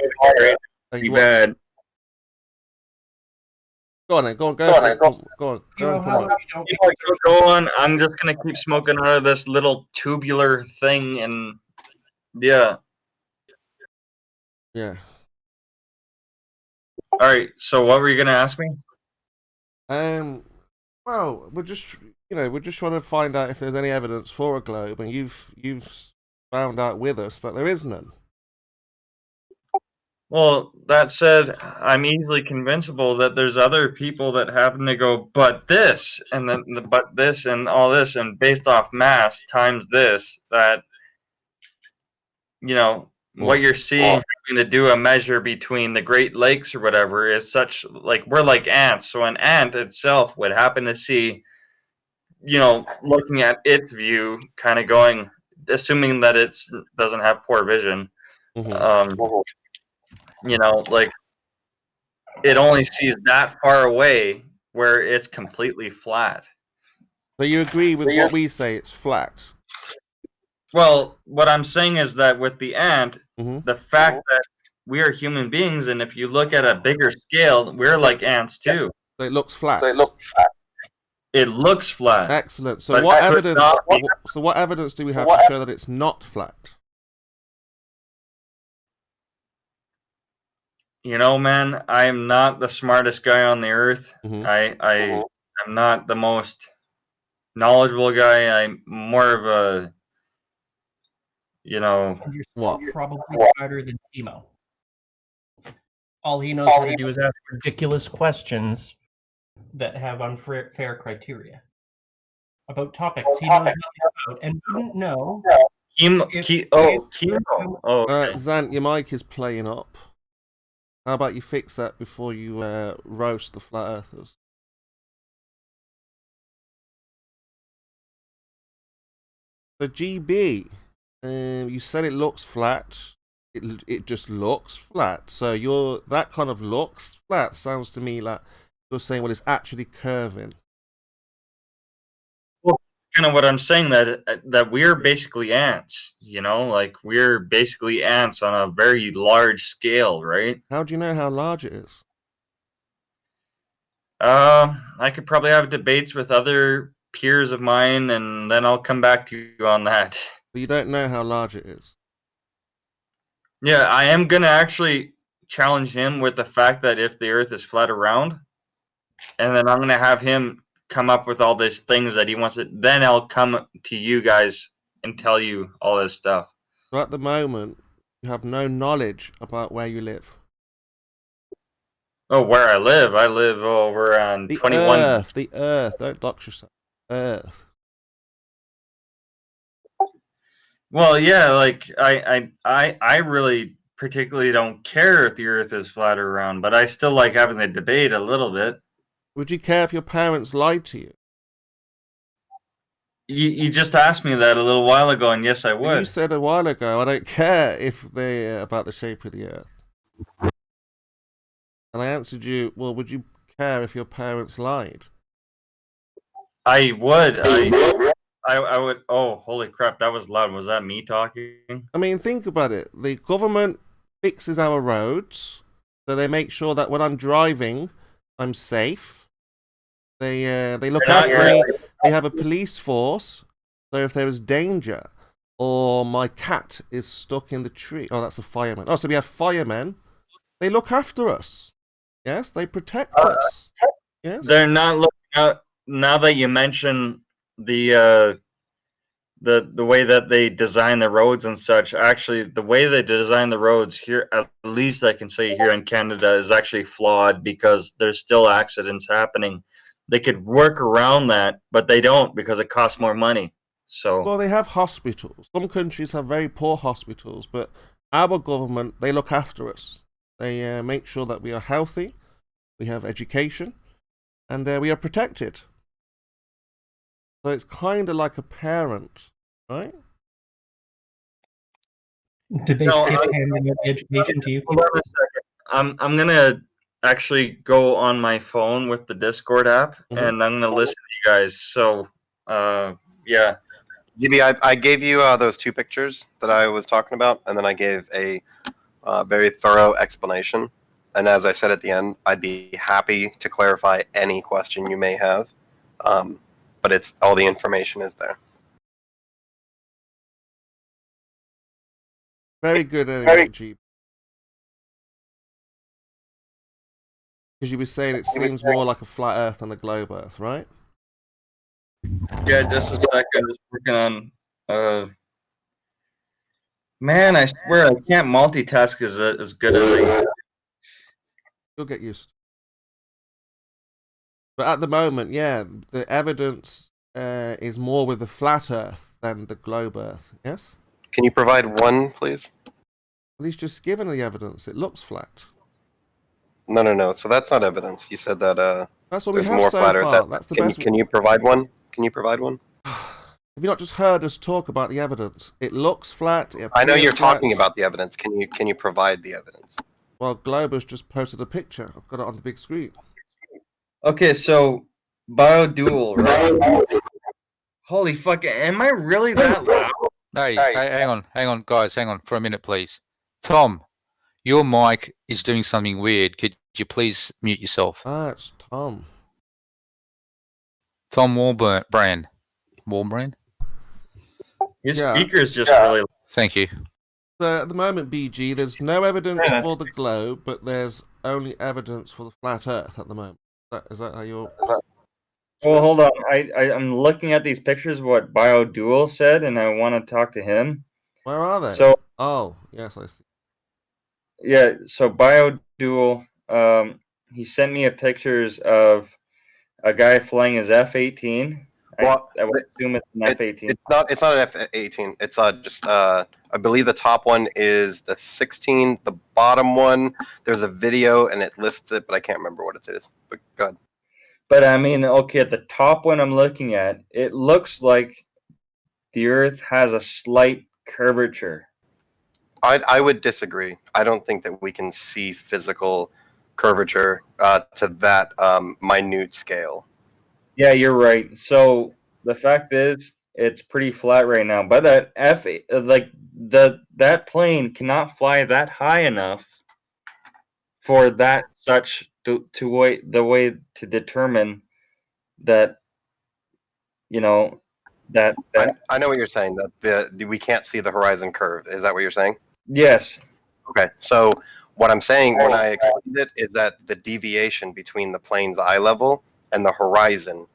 bad. Go on, then. Go on. Go on. I'm just gonna keep smoking out of this little tubular thing, and yeah. All right. So, what were you gonna ask me? Well, we're just we're just trying to find out if there's any evidence for a globe, and you've found out with us that there is none. Well, that said, I'm easily convincible that there's other people that happen to go, but this, and then but this, and all this, and based off mass times this, that, what you're seeing, having to do a measure between the Great Lakes or whatever is such, like, we're like ants. So an ant itself would happen to see, looking at its view, kind of going, assuming that it doesn't have poor vision, like, it only sees that far away where it's completely flat. So you agree with what we say, it's flat? Well, what I'm saying is that with the ant, the fact that we are human beings, and if you look at a bigger scale, we're like ants too. So it looks flat. It looks flat. Excellent. So what evidence? So what evidence do we have to show that it's not flat? Man, I am not the smartest guy on the earth. I'm not the most knowledgeable guy. I'm more of a, What? Probably better than Timo. All he knows how to do is ask ridiculous questions that have unfair criteria about topics he knows nothing about and wouldn't know. Zant, your mic is playing up. How about you fix that before you roast the flat earthers? So GB, you said it looks flat. It just looks flat. So that kind of looks flat sounds to me like you're saying, well, it's actually curving. Well, kind of what I'm saying, that we're basically ants. Like we're basically ants on a very large scale, right? How do you know how large it is? I could probably have debates with other peers of mine, and then I'll come back to you on that. But you don't know how large it is. Yeah, I am gonna actually challenge him with the fact that if the Earth is flat around, and then I'm gonna have him come up with all these things that he wants to. Then I'll come to you guys and tell you all this stuff. So at the moment, you have no knowledge about where you live. Oh, where I live over on 21. The Earth. Don't dox yourself. Earth. Well, yeah, like I really particularly don't care if the Earth is flat or round, but I still like having the debate a little bit. Would you care if your parents lied to you? You just asked me that a little while ago, and yes, I would. You said a while ago, I don't care if they about the shape of the Earth. And I answered you, well, would you care if your parents lied? I would. I would. Oh, holy crap, that was loud. Was that me talking? I mean, think about it. The government fixes our roads, so they make sure that when I'm driving, I'm safe. They look after me. They have a police force, so if there is danger, or my cat is stuck in the tree. Oh, that's a fireman. Oh, so we have firemen. They look after us. Yes, they protect us. Yes. They're not looking out. Now that you mention the way that they design the roads and such, actually, the way they design the roads here, at least I can say here in Canada, is actually flawed because there's still accidents happening. They could work around that, but they don't because it costs more money. So. Well, they have hospitals. Some countries have very poor hospitals, but our government, they look after us. They make sure that we are healthy, we have education, and we are protected. So it's kind of like a parent, right? Did they skip handing out the education to you? Hold on a second. I'm gonna actually go on my phone with the Discord app, and I'm gonna listen to you guys. So, yeah. GB, I gave you those two pictures that I was talking about, and then I gave a very thorough explanation. And as I said at the end, I'd be happy to clarify any question you may have. But it's all the information is there. Very good energy. Because you were saying it seems more like a flat Earth than a globe Earth, right? Yeah, just a second. Just working on. Man, I swear I can't multitask as good as I. You'll get used. But at the moment, yeah, the evidence is more with the flat Earth than the globe Earth. Yes. Can you provide one, please? At least just given the evidence, it looks flat. No. So that's not evidence. You said that That's what we there's have more so flat Earth. far. That's the best. Can you provide one? Can you provide one? Have you not just heard us talk about the evidence? It looks flat. I know you're flat. talking about the evidence. Can you provide the evidence? Well, Glober's just posted a picture. I've got it on the big screen. Okay, so biodual, right? Holy fuck! Am I really that loud? Hey, hang on, guys, hang on for a minute, please. Tom, your mic is doing something weird. Could you please mute yourself? Ah, it's Tom. Tom Warbrand. Warbrand? His speaker's just really. Thank you. So at the moment, BG, there's no evidence for the globe, but there's only evidence for the flat Earth at the moment. Is that how you're? Well, hold on. I'm looking at these pictures of what Biodual said, and I want to talk to him. Where are they? So, oh, yes, I see. Yeah, so Biodual, he sent me pictures of a guy flying his F-18. Well, I would assume it's an F-18. It's not an F-18. It's just I believe the top one is the 16. The bottom one, there's a video and it lists it, but I can't remember what it is. But go ahead. But I mean, okay, at the top one I'm looking at, it looks like the Earth has a slight curvature. I would disagree. I don't think that we can see physical curvature to that minute scale. Yeah, you're right. So the fact is, it's pretty flat right now. But that that plane cannot fly that high enough for that such to wait the way to determine that, you know, that I know what you're saying, that we can't see the horizon curve. Is that what you're saying? Yes. Okay. So what I'm saying when I explained it is that the deviation between the plane's eye level and the horizon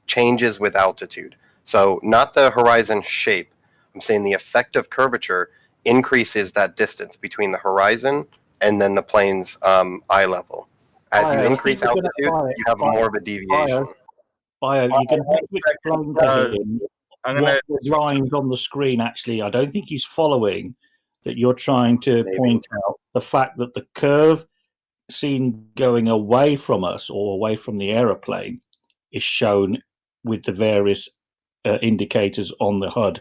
changes with altitude. So not the horizon shape. I'm saying the effective curvature increases that distance between the horizon and then the plane's eye level. As you increase altitude, you have more of a deviation. Bio, you're going to have to explain to him what the lines on the screen actually. I don't think he's following that you're trying to point out the fact that the curve seen going away from us or away from the aeroplane is shown with the various indicators on the HUD.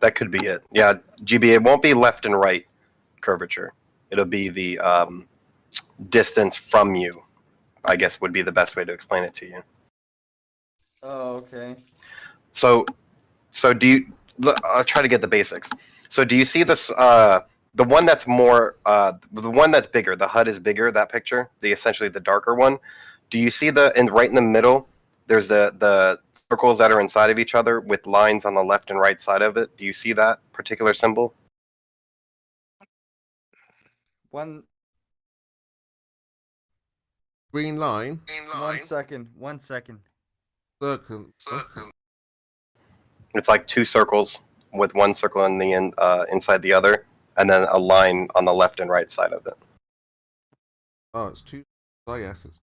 That could be it. Yeah, GB, it won't be left and right curvature. It'll be the distance from you, I guess would be the best way to explain it to you. Oh, okay. So do you, I'll try to get the basics. So do you see this, the one that's more, the one that's bigger, the HUD is bigger, that picture, essentially the darker one. Do you see right in the middle, there's the circles that are inside of each other with lines on the left and right side of it? Do you see that particular symbol? One green line. 1 second. 1 second. Circle. It's like two circles with one circle in the inside the other, and then a line on the left and right side of it. Oh, it's two. Oh, yes. It's...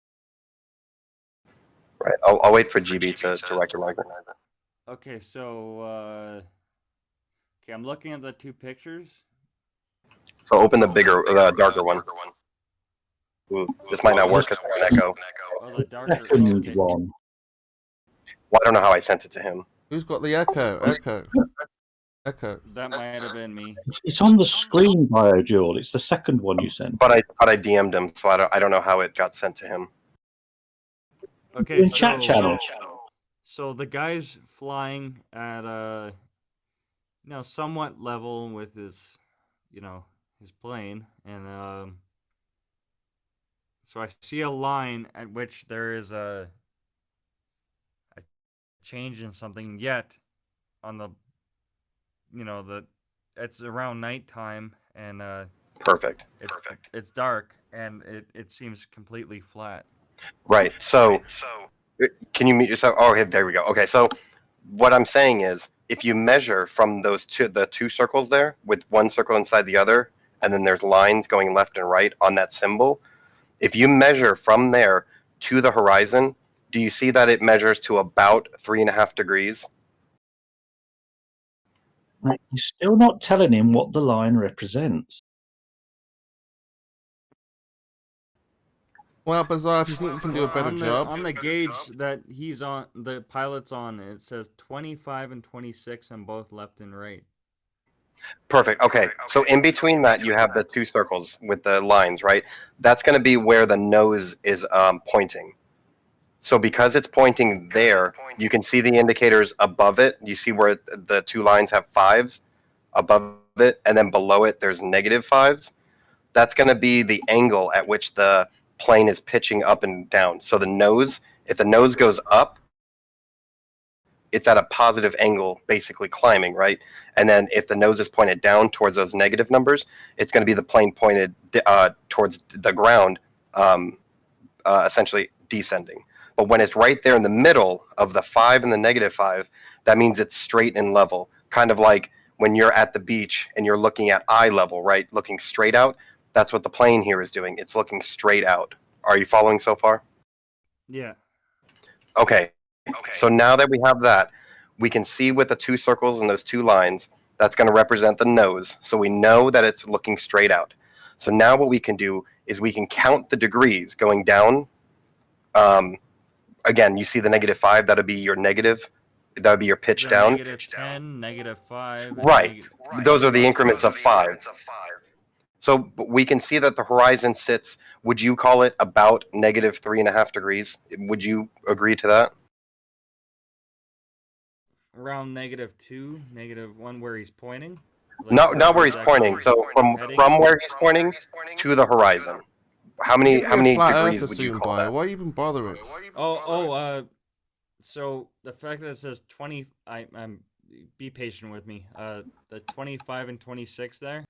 Right. I'll wait for GB to recognize it. Okay, so okay, I'm looking at the two pictures. So open the bigger, darker one. Ooh, this might not work because there's an echo. Oh, the darker one. Well, I don't know how I sent it to him. Who's got the echo? Echo. That might have been me. It's on the screen, Biodual. It's the second one you sent. But I DM'd him, so I don't know how it got sent to him. Okay, in chat channel. So the guy's flying at a somewhat level with his his plane, and so I see a line at which there is a change in something, yet on the it's around nighttime, and Perfect. It's dark, and it seems completely flat. Right. So Can you mute yourself? Oh, okay, there we go. Okay, so what I'm saying is, if you measure from the two circles there, with one circle inside the other, and then there's lines going left and right on that symbol, if you measure from there to the horizon, do you see that it measures to about 3.5 degrees? You're still not telling him what the line represents. Well, Bizarre, if you think you can do a better job. On the gauge that he's on, the pilot's on, it says 25 and 26 on both left and right. Perfect. Okay. So in between that, you have the two circles with the lines, right? That's going to be where the nose is pointing. So because it's pointing there, you can see the indicators above it. You see where the two lines have 5s above it, and then below it, there's -5s. That's going to be the angle at which the plane is pitching up and down. So the nose, if the nose goes up, it's at a positive angle, basically climbing, right? And then if the nose is pointed down towards those negative numbers, it's going to be the plane pointed towards the ground, essentially descending. But when it's right there in the middle of the 5 and the -5, that means it's straight and level. Kind of like when you're at the beach and you're looking at eye level, right? Looking straight out. That's what the plane here is doing. It's looking straight out. Are you following so far? Yeah. Okay. So now that we have that, we can see with the two circles and those two lines, that's going to represent the nose. So we know that it's looking straight out. So now what we can do is we can count the degrees going down. Again, you see the -5, that'll be your negative. That would be your pitch down. -10, -5. Right. Those are the increments of 5. So we can see that the horizon sits, would you call it about -3.5 degrees? Would you agree to that? Around -2, -1 where he's pointing? Like not where he's pointing. So from where he's pointing to the horizon. How many degrees would you call that? Why even bothering? So the fact that it says 20, I'm be patient with me. The 25 and 26 there.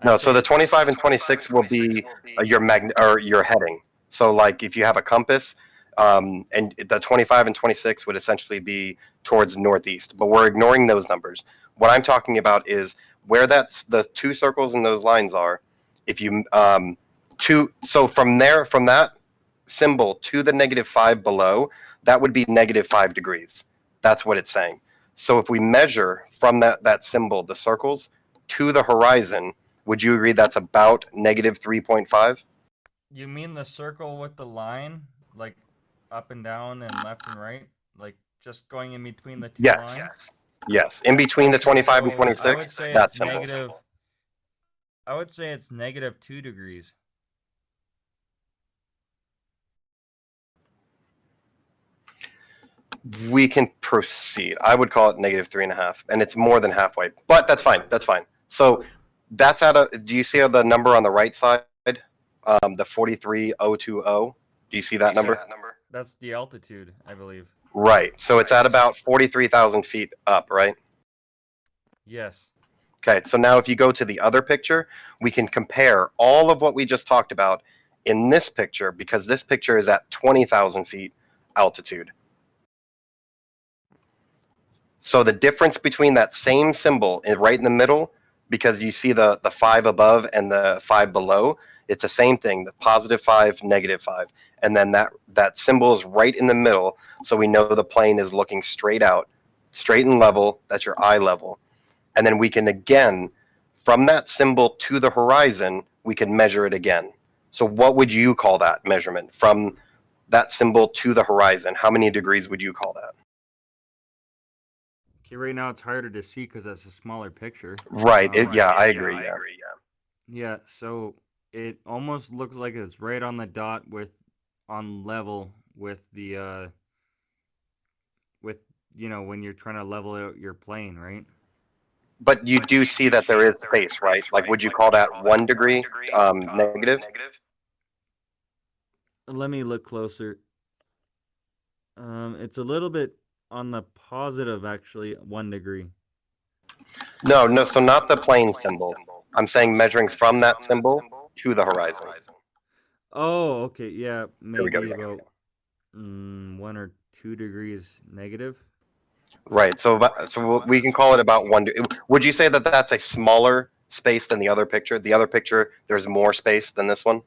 No, so the 25 and 26 will be your heading. So like if you have a compass, and the 25 and 26 would essentially be towards northeast, but we're ignoring those numbers. What I'm talking about is where the two circles and those lines are. If you so from that symbol to the -5 below, that would be -5 degrees. That's what it's saying. So if we measure from that symbol, the circles, to the horizon, would you agree that's about -3.5? You mean the circle with the line, like up and down and left and right, like just going in between the two lines? Yes. In between the 25 and 26, that's symbol. I would say it's -2 degrees. We can proceed. I would call it -3.5, and it's more than halfway. But that's fine. That's fine. So that's do you see the number on the right side? The 43,020. Do you see that number? That's the altitude, I believe. Right. So it's at about 43,000 feet up, right? Yes. Okay. So now if you go to the other picture, we can compare all of what we just talked about in this picture, because this picture is at 20,000 feet altitude. So the difference between that same symbol right in the middle, because you see the 5 above and the 5 below, it's the same thing, the +5, -5. And then that symbol is right in the middle, so we know the plane is looking straight out, straight and level, that's your eye level. And then we can again, from that symbol to the horizon, we can measure it again. So what would you call that measurement? From that symbol to the horizon, how many degrees would you call that? Okay, right now it's harder to see because that's a smaller picture. Right. I agree. Yeah. So it almost looks like it's right on the dot on level with the when you're trying to level out your plane, right? But you do see that there is space, right? Like, would you call that 1 degree negative? Let me look closer. It's a little bit on the positive, actually, 1 degree. No, so not the plane symbol. I'm saying measuring from that symbol to the horizon. Oh, okay, yeah, maybe There we go. about 1 or 2 degrees negative. Right. So we can call it about 1. Would you say that that's a smaller space than the other picture? The other picture, there's more space than this one.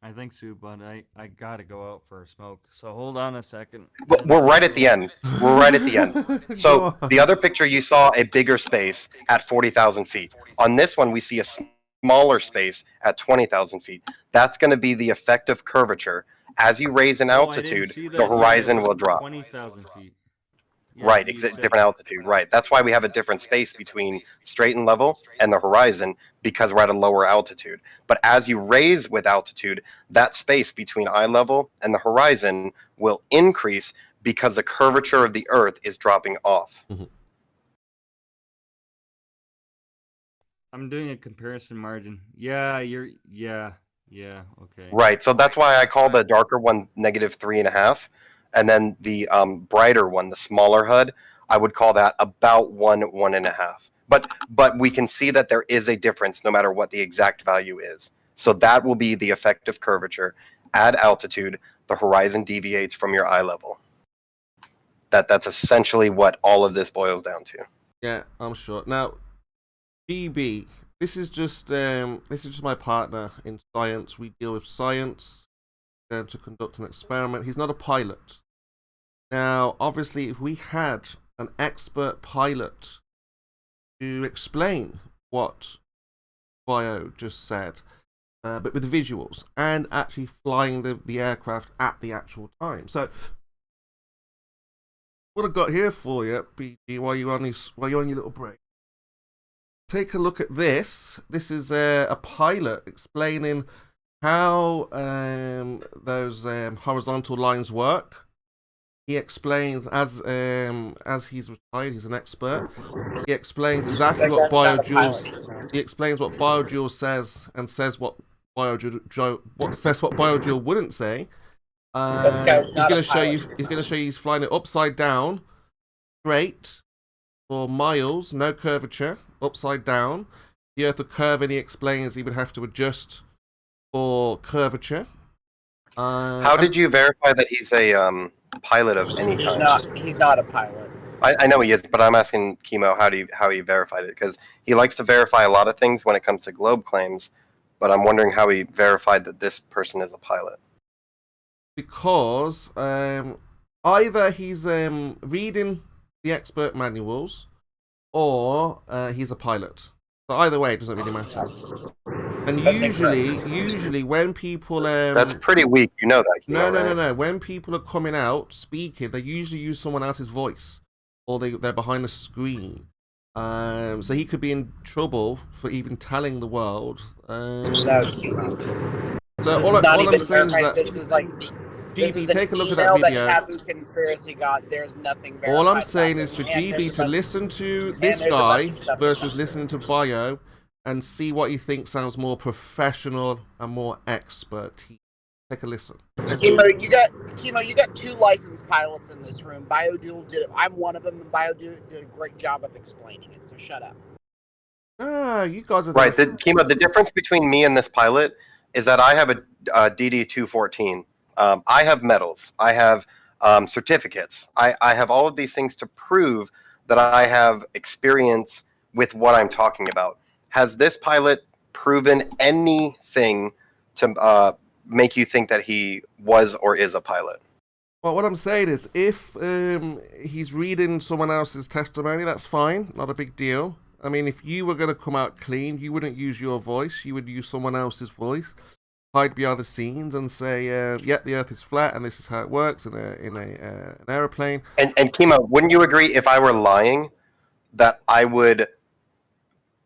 I think so, but I gotta go out for a smoke. So hold on a second. We're right at the end. We're right at the end. So the other picture, you saw a bigger space at 40,000 feet. On this one, we see a smaller space at 20,000 feet. That's going to be the effective curvature. As you raise in altitude, the horizon will drop. 20,000 feet. Yeah, Right, different altitude. Right. That's why we have a different space between straight and level and the horizon, because we're at a lower altitude. But as you raise with altitude, that space between eye level and the horizon will increase because the curvature of the Earth is dropping off. Mm-hmm. I'm doing a comparison margin. Yeah, okay. Right. So that's why I call the darker one -3.5. And then the brighter one, the smaller HUD, I would call that about 1.5. But we can see that there is a difference no matter what the exact value is. So that will be the effective curvature at altitude. The horizon deviates from your eye level. That's essentially what all of this boils down to. Yeah, I'm sure. Now, GB, this is just my partner in science. We deal with science to conduct an experiment. He's not a pilot. Now, obviously, if we had an expert pilot to explain what Bio just said, but with visuals and actually flying the aircraft at the actual time. So, what I've got here for you, BG, while you're on your little break, take a look at this. This is a pilot explaining how those horizontal lines work. He explains, as he's retired, he's an expert. He explains exactly what BioJules. He explains what BioJules says and says what BioJules wouldn't say. He's going to show you. He's going to show you he's flying it upside down, straight, for miles, no curvature, upside down. The Earth will curve, and he explains he would have to adjust for curvature. How did you verify that he's a pilot of any kind? He's not a pilot. I know he is, but I'm asking Chemo how he verified it, because he likes to verify a lot of things when it comes to globe claims, but I'm wondering how he verified that this person is a pilot. Because either he's reading the expert manuals, or he's a pilot. So either way, it doesn't really matter. And usually when people that's pretty weak, you know that. No. When people are coming out speaking, they usually use someone else's voice, or they're behind the screen. So he could be in trouble for even telling the world. So all I'm saying is that this is like GB, take a look at that video. That Taboo Conspiracy got. There's nothing verified. All I'm saying is for GB to listen to this guy versus listening to Bio, and see what you think sounds more professional and more expert. Take a listen. Chemo, you got 2 licensed pilots in this room. BioDuel did it. I'm one of them, and BioDuel did a great job of explaining it. So shut up. You guys are right. Chemo, the difference between me and this pilot is that I have a DD-214. I have medals. I have certificates. I have all of these things to prove that I have experience with what I'm talking about. Has this pilot proven anything to make you think that he was or is a pilot? Well, what I'm saying is, if he's reading someone else's testimony, that's fine. Not a big deal. I mean, if you were going to come out clean, you wouldn't use your voice. You would use someone else's voice. Hide behind the scenes and say, "Yep, the Earth is flat, and this is how it works in an airplane." And Chemo, wouldn't you agree if I were lying that I would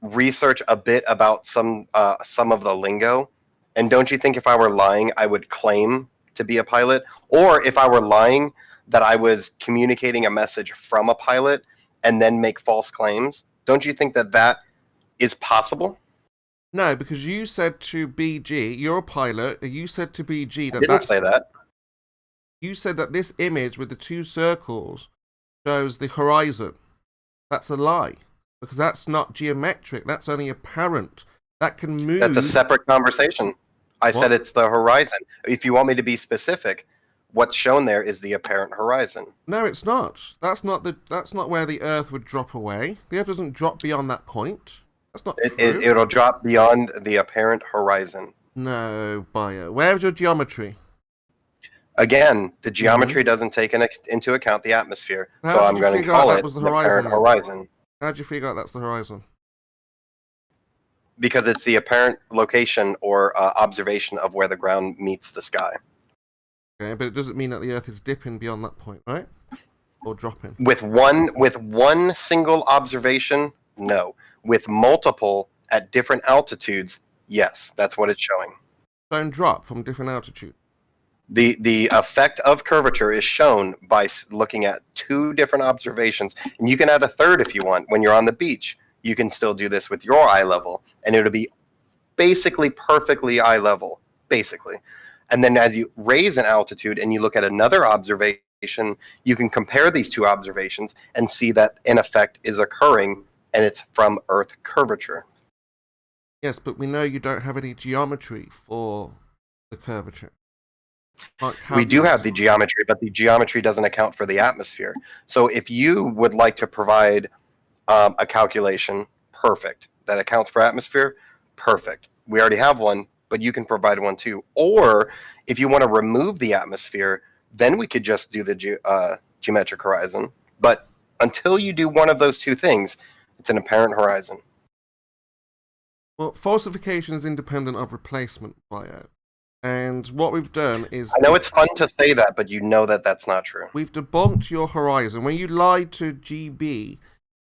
research a bit about some of the lingo? And don't you think if I were lying, I would claim to be a pilot? Or if I were lying, that I was communicating a message from a pilot and then make false claims? Don't you think that is possible? No, because you said to BG, you're a pilot, and you said to BG that I didn't say that. You said that this image with the 2 circles shows the horizon. That's a lie, because that's not geometric. That's only apparent. That can move. That's a separate conversation. I said it's the horizon. If you want me to be specific, what's shown there is the apparent horizon. No, it's not. That's not where the Earth would drop away. The Earth doesn't drop beyond that point. That's not true. It'll drop beyond the apparent horizon. No, Bio. Where's your geometry? Again, the geometry doesn't take into account the atmosphere, so I'm going to call it the apparent horizon. How did you figure out that's the horizon? Because it's the apparent location or observation of where the ground meets the sky. Okay, but it doesn't mean that the Earth is dipping beyond that point, right? Or dropping. With one single observation, no. With multiple at different altitudes, yes, that's what it's showing. Don't drop from different altitudes. The effect of curvature is shown by looking at 2 different observations, and you can add a third if you want. When you're on the beach, you can still do this with your eye level, and it'll be basically perfectly eye level, basically. And then as you raise an altitude and you look at another observation, you can compare these 2 observations and see that an effect is occurring, and it's from Earth curvature. Yes, but we know you don't have any geometry for the curvature. We do have the geometry, but the geometry doesn't account for the atmosphere. So if you would like to provide a calculation, perfect, that accounts for atmosphere, perfect. We already have one, but you can provide one too. Or if you want to remove the atmosphere, then we could just do the geometric horizon. But until you do one of those 2 things, it's an apparent horizon. Well, falsification is independent of replacement, Bio. And what we've done is... I know it's fun to say that, but you know that that's not true. We've debunked your horizon. When you lied to GB,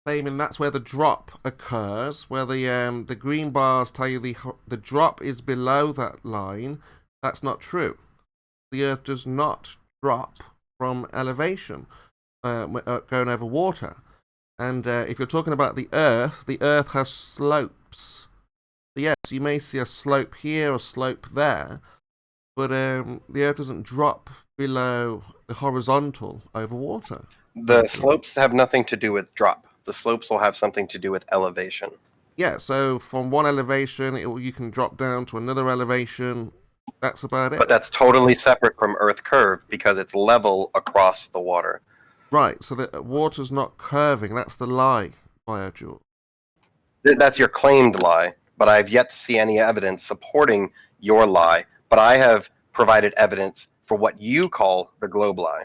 claiming that's where the drop occurs, where the green bars tell you the drop is below that line, that's not true. The Earth does not drop from elevation, going over water. And if you're talking about the Earth has slopes. So yes, you may see a slope here, a slope there, but the Earth doesn't drop below the horizontal over water. The slopes have nothing to do with drop. The slopes will have something to do with elevation. Yeah, so from one elevation, you can drop down to another elevation. That's about it. But that's totally separate from Earth curve because it's level across the water. Right, so the water's not curving. That's the lie, BioJewel. That's your claimed lie, but I've yet to see any evidence supporting your lie. But I have provided evidence for what you call the globe lie.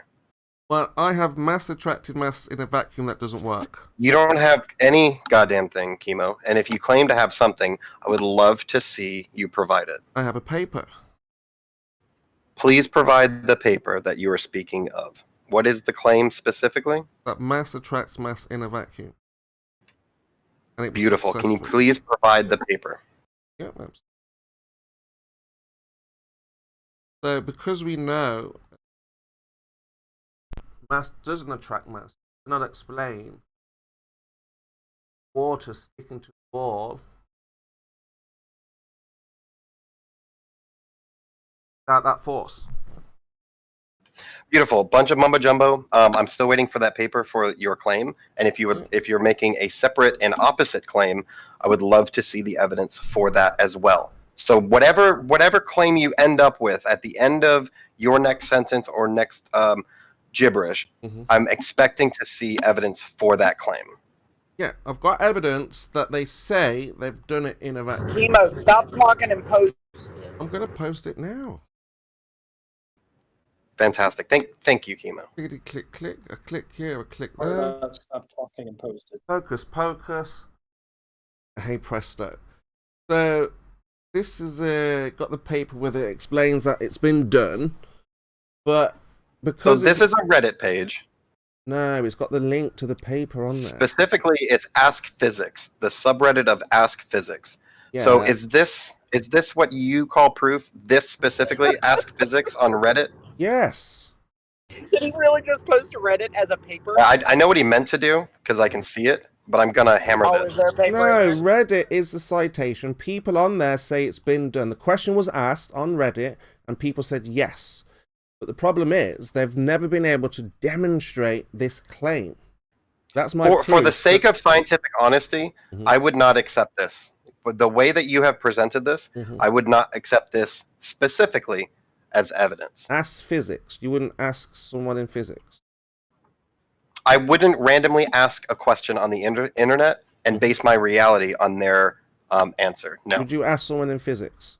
Well, I have mass attracted mass in a vacuum that doesn't work. You don't have any goddamn thing, Chemo. And if you claim to have something, I would love to see you provide it. I have a paper. Please provide the paper that you are speaking of. What is the claim specifically? That mass attracts mass in a vacuum. And beautiful. Can you please provide the paper? Yeah, absolutely. So, because we know mass doesn't attract mass, we cannot explain water sticking to the wall without that force. Beautiful. Bunch of mumbo jumbo. I'm still waiting for that paper for your claim. And if you're making a separate and opposite claim, I would love to see the evidence for that as well. So whatever claim you end up with at the end of your next sentence or next gibberish, I'm expecting to see evidence for that claim. Yeah, I've got evidence that they say they've done it in a vacuum. Chemo, stop talking and post it. I'm going to post it now. Fantastic. Thank you, Chemo. Clickety click click. A click here, a click there. Stop talking and post it. Focus pocus. Hey presto. So this is got the paper with it. Explains that it's been done, but because so this is a Reddit page. No, it's got the link to the paper on there. Specifically, it's Ask Physics, the subreddit of Ask Physics. Yeah. So is this what you call proof? This specifically, Ask Physics on Reddit? Yes. Did he really just post to Reddit as a paper? I know what he meant to do because I can see it, but I'm gonna hammer this. Is there a paper? No, Reddit is the citation. People on there say it's been done. The question was asked on Reddit, and people said yes. But the problem is they've never been able to demonstrate this claim. That's my for the sake of scientific honesty, I would not accept this. the way that you have presented this, I would not accept this specifically as evidence. Ask physics. You wouldn't ask someone in physics. I wouldn't randomly ask a question on the internet and base my reality on their answer. No. Would you ask someone in physics?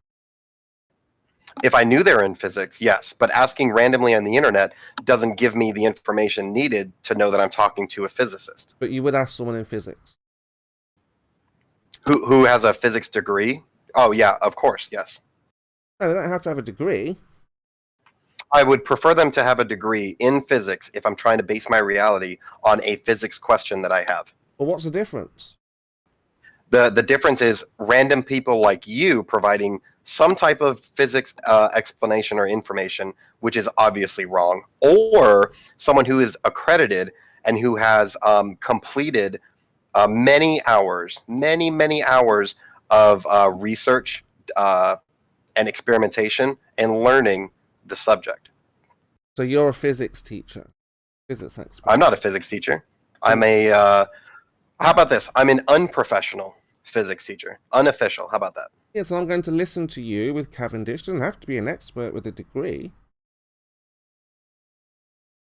If I knew they're in physics, yes. But asking randomly on the internet doesn't give me the information needed to know that I'm talking to a physicist. But you would ask someone in physics. Who has a physics degree? Oh, yeah, of course, yes. No, they don't have to have a degree. I would prefer them to have a degree in physics if I'm trying to base my reality on a physics question that I have. Well, what's the difference? The difference is random people like you providing some type of physics explanation or information, which is obviously wrong, or someone who is accredited and who has completed many hours of research and experimentation and learning the subject. So you're a physics teacher, physics expert. I'm not a physics teacher. I'm a how about this? I'm an unprofessional physics teacher, unofficial. How about that? Yeah, so I'm going to listen to you with Cavendish. Doesn't have to be an expert with a degree.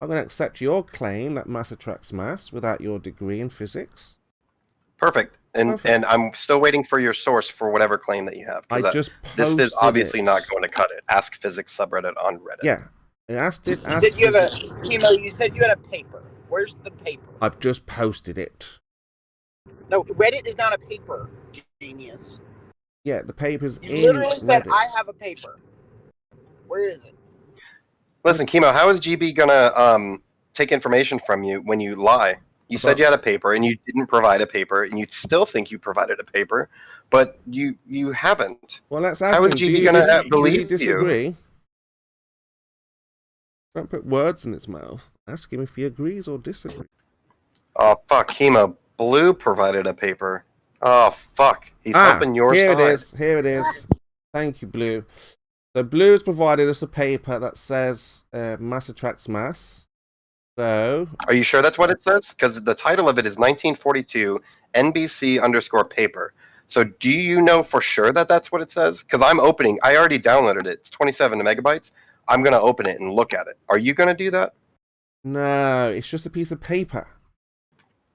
I'm going to accept your claim that mass attracts mass without your degree in physics. Perfect. And I'm still waiting for your source for whatever claim that you have. I just posted this is obviously not going to cut it. Ask Physics subreddit on Reddit. Yeah, I asked it. You said you have you said you had a paper. Where's the paper? I've just posted it. No, Reddit is not a paper, genius. Yeah, the paper's You in literally said Reddit. I have a paper. Where is it? Listen, Chemo, how is GB gonna take information from you when you lie? You said you had a paper and you didn't provide a paper, and you still think you provided a paper, but you haven't. Well, let's how is GB gonna believe you? Disagree? Don't put words in its mouth. Ask him if he agrees or disagrees. Oh fuck, Chemo. Blue provided a paper. Oh fuck, he's helping your here side. It is. Here it is. Thank you, Blue. So Blue has provided us a paper that says mass attracts mass. So, are you sure that's what it says? Because the title of it is 1942 NBC_paper. So do you know for sure that that's what it says? Because I already downloaded it. It's 27 megabytes. I'm going to open it and look at it. Are you going to do that? No, it's just a piece of paper.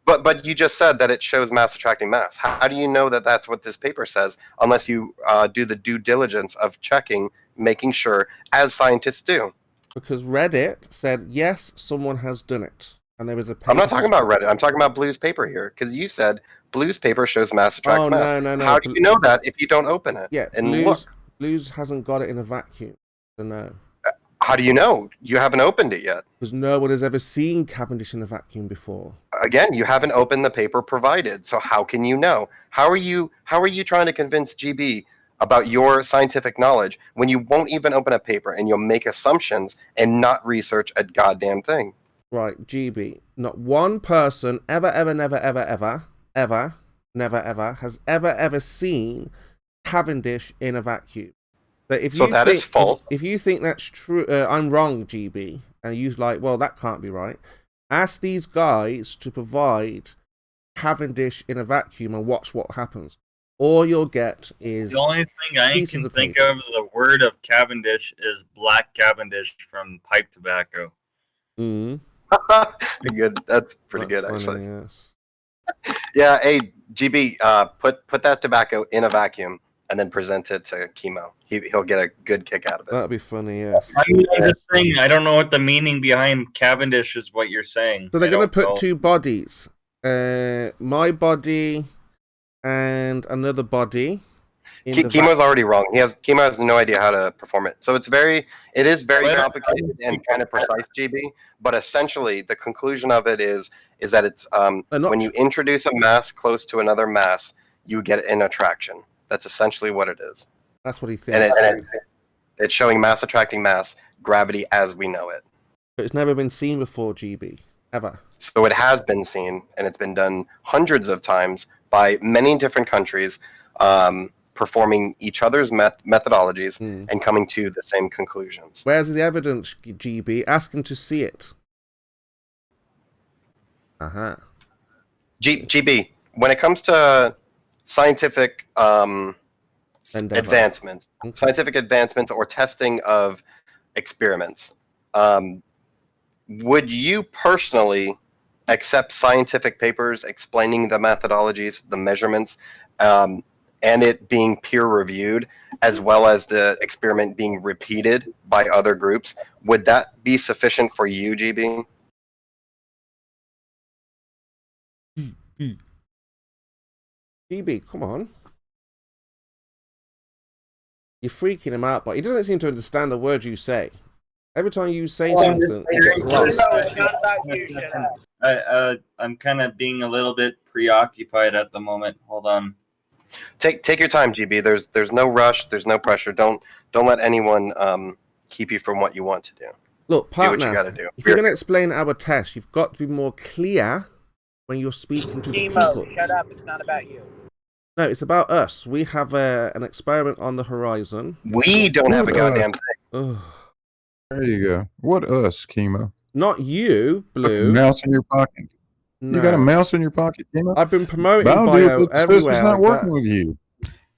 But you just said that it shows mass attracting mass. How do you know that that's what this paper says unless you do the due diligence of checking, making sure, as scientists do? Because Reddit said, yes, someone has done it. And there was a paper. I'm not talking about Reddit. I'm talking about Blue's paper here. Because you said Blue's paper shows mass attracts mass. No. How do you know that if you don't open it? Yeah, and look. Blue's hasn't got it in a vacuum. So no. How do you know? You haven't opened it yet. Because no one has ever seen Cavendish in a vacuum before. Again, you haven't opened the paper provided. So how can you know? How are you trying to convince GB about your scientific knowledge when you won't even open a paper and you'll make assumptions and not research a goddamn thing? Right, GB. Not one person ever has ever seen Cavendish in a vacuum. But if that is false. If you think that's true, I'm wrong, GB, and you're like, well, that can't be right. Ask these guys to provide Cavendish in a vacuum and watch what happens. All you'll get is the only thing I can think of the word of Cavendish is black Cavendish from pipe tobacco. Mm. Good. That's pretty good, funny, actually. Yes. Yeah. Hey, GB, put that tobacco in a vacuum and then present it to Chemo. He'll get a good kick out of it. That'd be funny, yes. I'm just saying, I don't know what the meaning behind Cavendish is. What you're saying. So they're going to put two bodies, my body and another body. Chemo's already wrong. Chemo has no idea how to perform it. So it is very complicated and kind of precise, GB. But essentially, the conclusion of it is that it's when you introduce a mass close to another mass, you get an attraction. That's essentially what it is. That's what he thinks. And it's showing mass attracting mass, gravity as we know it. But it's never been seen before, GB, ever. So it has been seen, and it's been done hundreds of times by many different countries, performing each other's methodologies and coming to the same conclusions. Where's the evidence, GB? Ask him to see it. GB, when it comes to scientific advancements, scientific advancements or testing of experiments. Would you personally accept scientific papers explaining the methodologies, the measurements, and it being peer reviewed, as well as the experiment being repeated by other groups? Would that be sufficient for you, GB? GB, come on. You're freaking him out, but he doesn't seem to understand the word you say. Every time you say something, it gets lost. I'm kind of being a little bit preoccupied at the moment. Hold on. Take your time, GB. There's no rush. There's no pressure. Don't let anyone keep you from what you want to do. Look, partner, do what you got to do. If you're going to explain our test, you've got to be more clear when you're speaking to the people. Shut up. It's not about you. No, it's about us. We have an experiment on the horizon. We don't have a goddamn thing. Ugh. There you go. What us, Chemo? Not you, Blue. Mouse in your pocket. No. You got a mouse in your pocket, Chemo? I've been promoting Bio everywhere. He's not working with you.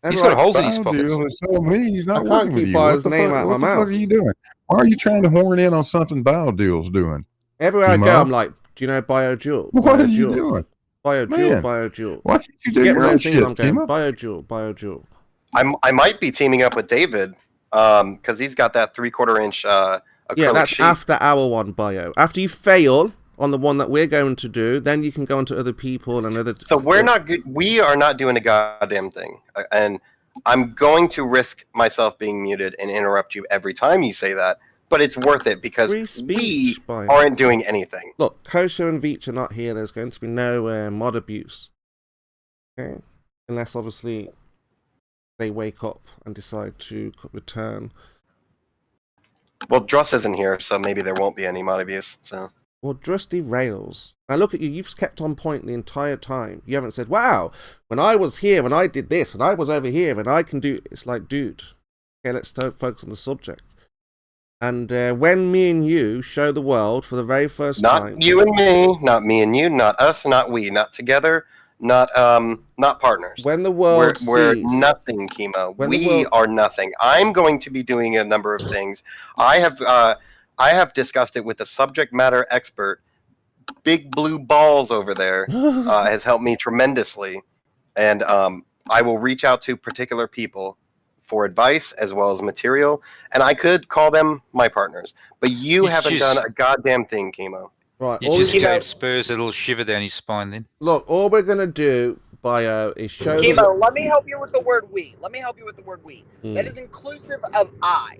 He's got holes in his pockets. Is telling me he's not I can't working with keep you. Bio's name out of my mouth. What the fuck are you doing? Why are you trying to horn in on something BioDeal's doing? Everywhere I go, I'm like, do you know BioDual? What are you doing? BioDual, BioDual. Why can't you do Get your what own I'm shit, saying? I'm going, Chemo? BioDual. I might be teaming up with David because he's got that 3/4 inch acrylic Yeah, that's sheet. after our one, Bio. After you fail on the one that we're going to do, then you can go on to other people and other... So we're not good. We are not doing a goddamn thing. And I'm going to risk myself being muted and interrupt you every time you say that. But it's worth it because we aren't doing anything. Look, Kosho and Veach are not here. There's going to be no mod abuse. Okay? Unless, obviously, they wake up and decide to return. Well, Druss isn't here, so maybe there won't be any mod abuse. So. Well, Druss derails. Now look at you. You've kept on point the entire time. You haven't said, wow, when I was here, when I did this, and I was over here, and I can do... It's like, dude, okay, let's focus on the subject. And when me and you show the world for the very first time... Not you and me, not me and you, not us, not we, not together, not partners. When the world we're sees... nothing, Chemo. We are nothing. I'm going to be doing a number of things. I have discussed it with a subject matter expert. Big Blue Balls over there has helped me tremendously. And I will reach out to particular people for advice as well as material, and I could call them my partners. But you haven't done a goddamn thing, Chemo. Right, You just gave Spurs a little shiver down his spine then. Look, all we're going to do, Bio, is show... Chemo, let me help you with the word we. That is inclusive of I.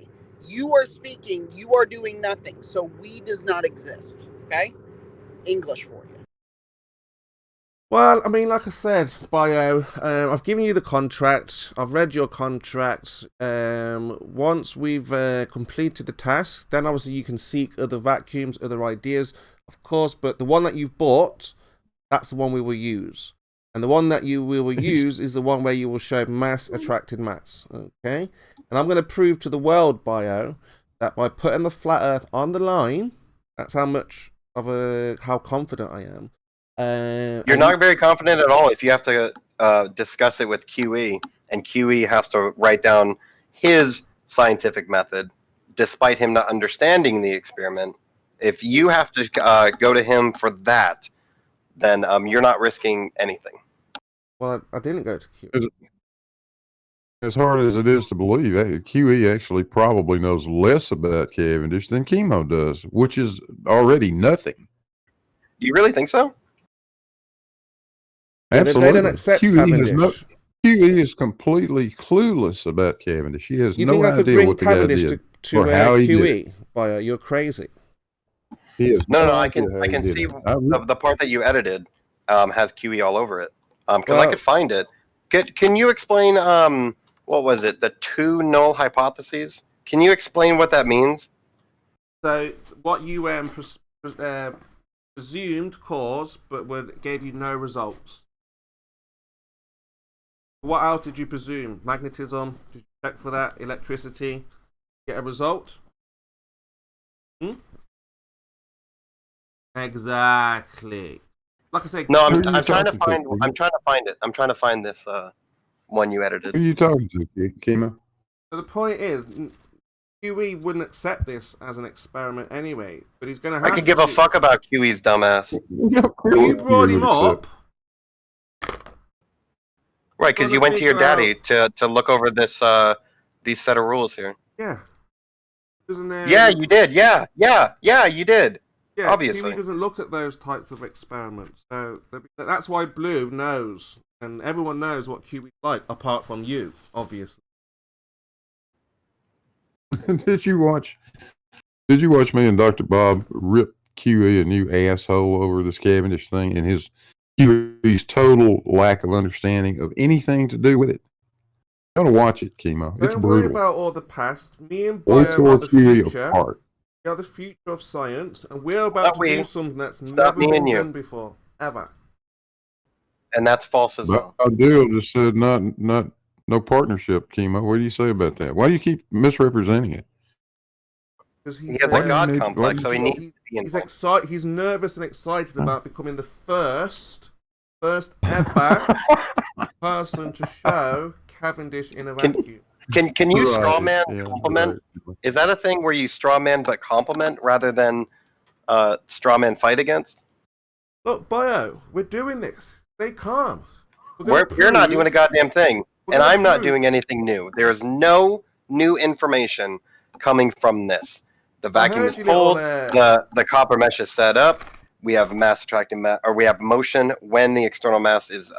You are speaking, you are doing nothing, so we does not exist, okay? English for you. Well, I mean, like I said, Bio, I've given you the contract. I've read your contract. Once we've completed the task, then obviously you can seek other vacuums, other ideas, of course. But the one that you've bought, that's the one we will use. And the one that we will use is the one where you will show mass attracted mass. Okay? And I'm going to prove to the world, Bio, that by putting the flat Earth on the line, that's how much of how confident I am. You're not very confident at all if you have to discuss it with QE, and QE has to write down his scientific method, despite him not understanding the experiment. If you have to go to him for that, then you're not risking anything. Well, I didn't go to QE. As hard as it is to believe, QE actually probably knows less about Cavendish than Chemo does, which is already nothing. You really think so? Absolutely. They don't accept Cavendish. QE is completely clueless about Cavendish. He has no idea what the guy did or how he did it. Bio, you're crazy. No, I can see the part that you edited has QE all over it. Because I could find it. Can you explain what was it? The two null hypotheses? Can you explain what that means? So what you presumed caused, but gave you no results. What else did you presume? Magnetism? Did you check for that? Electricity? Get a result? Exactly. Like I said, no, I'm trying to find it. I'm trying to find this one you edited. Who are you talking to, Kima? So the point is, QE wouldn't accept this as an experiment anyway, but he's going to have I could give a fuck about QE's dumbass. You brought him up. Right, because you went to your daddy to look over this these set of rules here. Yeah. Yeah, you did. Yeah, you did. Yeah, obviously. QE doesn't look at those types of experiments. So that's why Blue knows, and everyone knows what QE's like, apart from you, obviously. Did you watch me and Dr. Bob rip QE a new asshole over this Cavendish thing and QE's total lack of understanding of anything to do with it? You gotta watch it, Chemo. It's Don't worry brutal. about all the past. Me and Bio are the future. We are the future of science, and we're about to do something that's never been done before, ever. And that's false as well. Deal just said no partnership, Chemo. What do you say about that? Why do you keep misrepresenting it? Because he has a god complex, so he needs to be he's excited. He's nervous and excited about becoming the first ever person to show Cavendish in a vacuum. Can you straw man compliment? Right. Is that a thing where you straw man but compliment rather than straw man fight against? Look, Bio, we're doing this. Stay calm. You're not doing a goddamn thing, and I'm not doing anything new. There is no new information coming from this. The vacuum is pulled. The copper mesh is set up. We have mass attracting or we have motion when the external mass is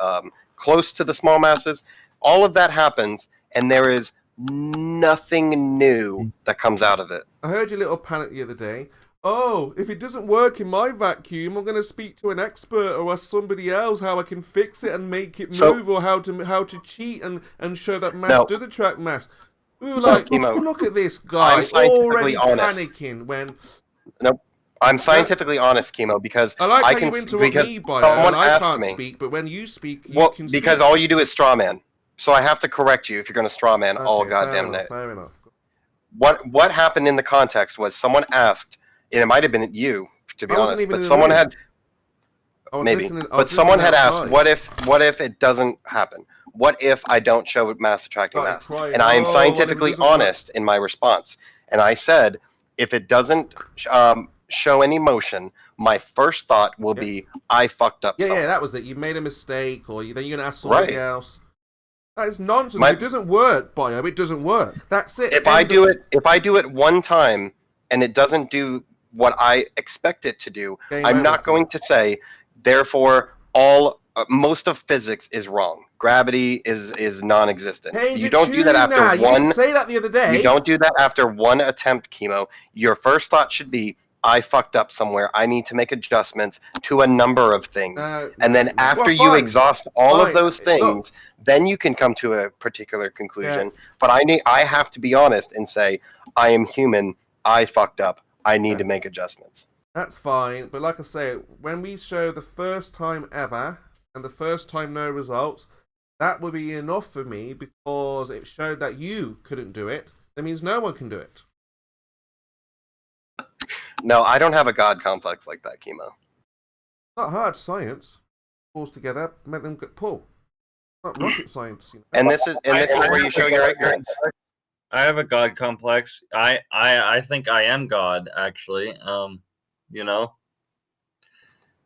close to the small masses. All of that happens, and there is nothing new that comes out of it. I heard your little panic the other day. Oh, if it doesn't work in my vacuum, I'm going to speak to an expert or ask somebody else how I can fix it and make it move, or how to cheat and show that mass does attract mass. We were like, look at this guy already panicking when. Nope. I'm scientifically honest, Chemo, because I like how you interrupt me, Bio, and I can't speak, but when you speak, you can speak. Because all you do is straw man. So I have to correct you if you're going to straw man all goddamn night. Fair enough. What happened in the context was someone asked, and it might have been you, to be honest, but someone had maybe, but someone had asked, what if it doesn't happen? What if I don't show mass attracting mass? And I am scientifically honest in my response, and I said, if it doesn't show any motion, my first thought will be, I fucked up. Yeah, that was it. You made a mistake, or then you're gonna ask somebody else. That is nonsense. It doesn't work, Bio. It doesn't work. That's it. If I do it one time and it doesn't do what I expect it to do, I'm not going to say, therefore, most of physics is wrong. Gravity is non-existent. You don't do that after one. You didn't say that the other day. You don't do that after one attempt, Chemo. Your first thought should be, I fucked up somewhere. I need to make adjustments to a number of things. And then after you exhaust all of those things, then you can come to a particular conclusion. But I have to be honest and say, I am human. I fucked up. I need to make adjustments. That's fine. But like I say, when we show the first time ever and the first time no results, that would be enough for me, because it showed that you couldn't do it. That means no one can do it. No, I don't have a god complex like that, Chemo. Not hard science. Pulls together, make them pull. Not rocket science. You know? And this is where you show your ignorance. I have a god complex. I think I am God, actually. You know,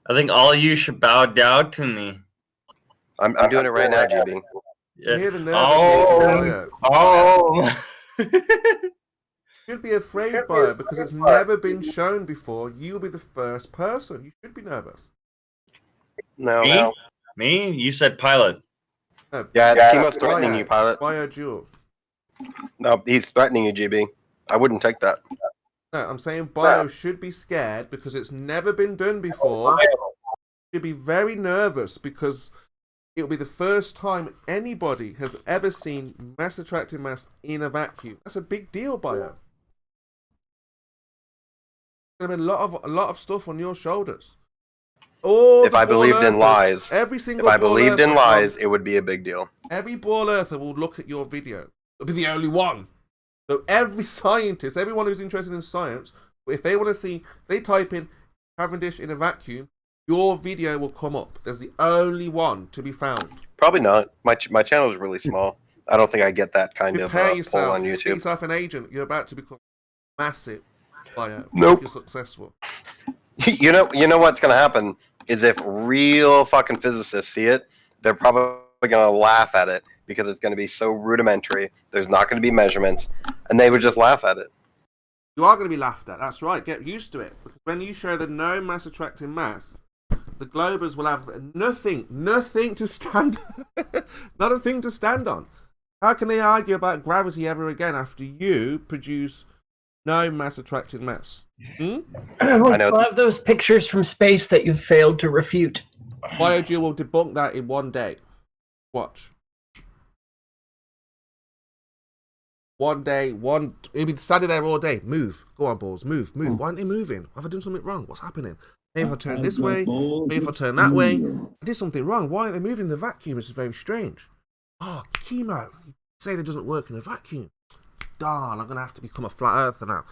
I think all of you should bow down to me. I'm doing it right now, GB. Yeah. Oh. Should be afraid by it because it's never been shown before. You'll be the first person. You should be nervous. No. Me? You said Pilot. No, yeah, Chemo's threatening you, Pilot. Bio. No, he's threatening you, GB. I wouldn't take that. No, I'm saying Bio should be scared because it's never been done before. Should be very nervous because it'll be the first time anybody has ever seen mass attracting mass in a vacuum. That's a big deal, Bio. There's going to be a lot of stuff on your shoulders. If I believed in lies, it would be a big deal. Every ball earther will look at your video. It'll be the only one. So every scientist, everyone who's interested in science, if they want to see, they type in Cavendish in a vacuum, your video will come up. There's the only one to be found. Probably not. My channel is really small. I don't think I get that kind of Prepare pull yourself. on Get YouTube. yourself an agent. You're about to become massive. Nope. If you're successful. You know what's gonna happen is if real fucking physicists see it, they're probably gonna laugh at it because it's gonna be so rudimentary. There's not gonna be measurements, and they would just laugh at it. You are going to be laughed at. That's right. Get used to it. Because when you show the no mass attracting mass, the globers will have nothing to stand, not a thing to stand on. How can they argue about gravity ever again after you produce no mass attracting mass? I know. Have those pictures from space that you've failed to refute. BioGeo will debunk that in one day. Watch. One day, he'll be standing there all day. Move. Go on, balls. Move. Why aren't they moving? Have I done something wrong? What's happening? Maybe if I turn this way. Maybe if I turn that way. I did something wrong. Why aren't they moving in the vacuum? This is very strange. Oh, chemo. Say that doesn't work in a vacuum. Darn, I'm going to have to become a flat earther now.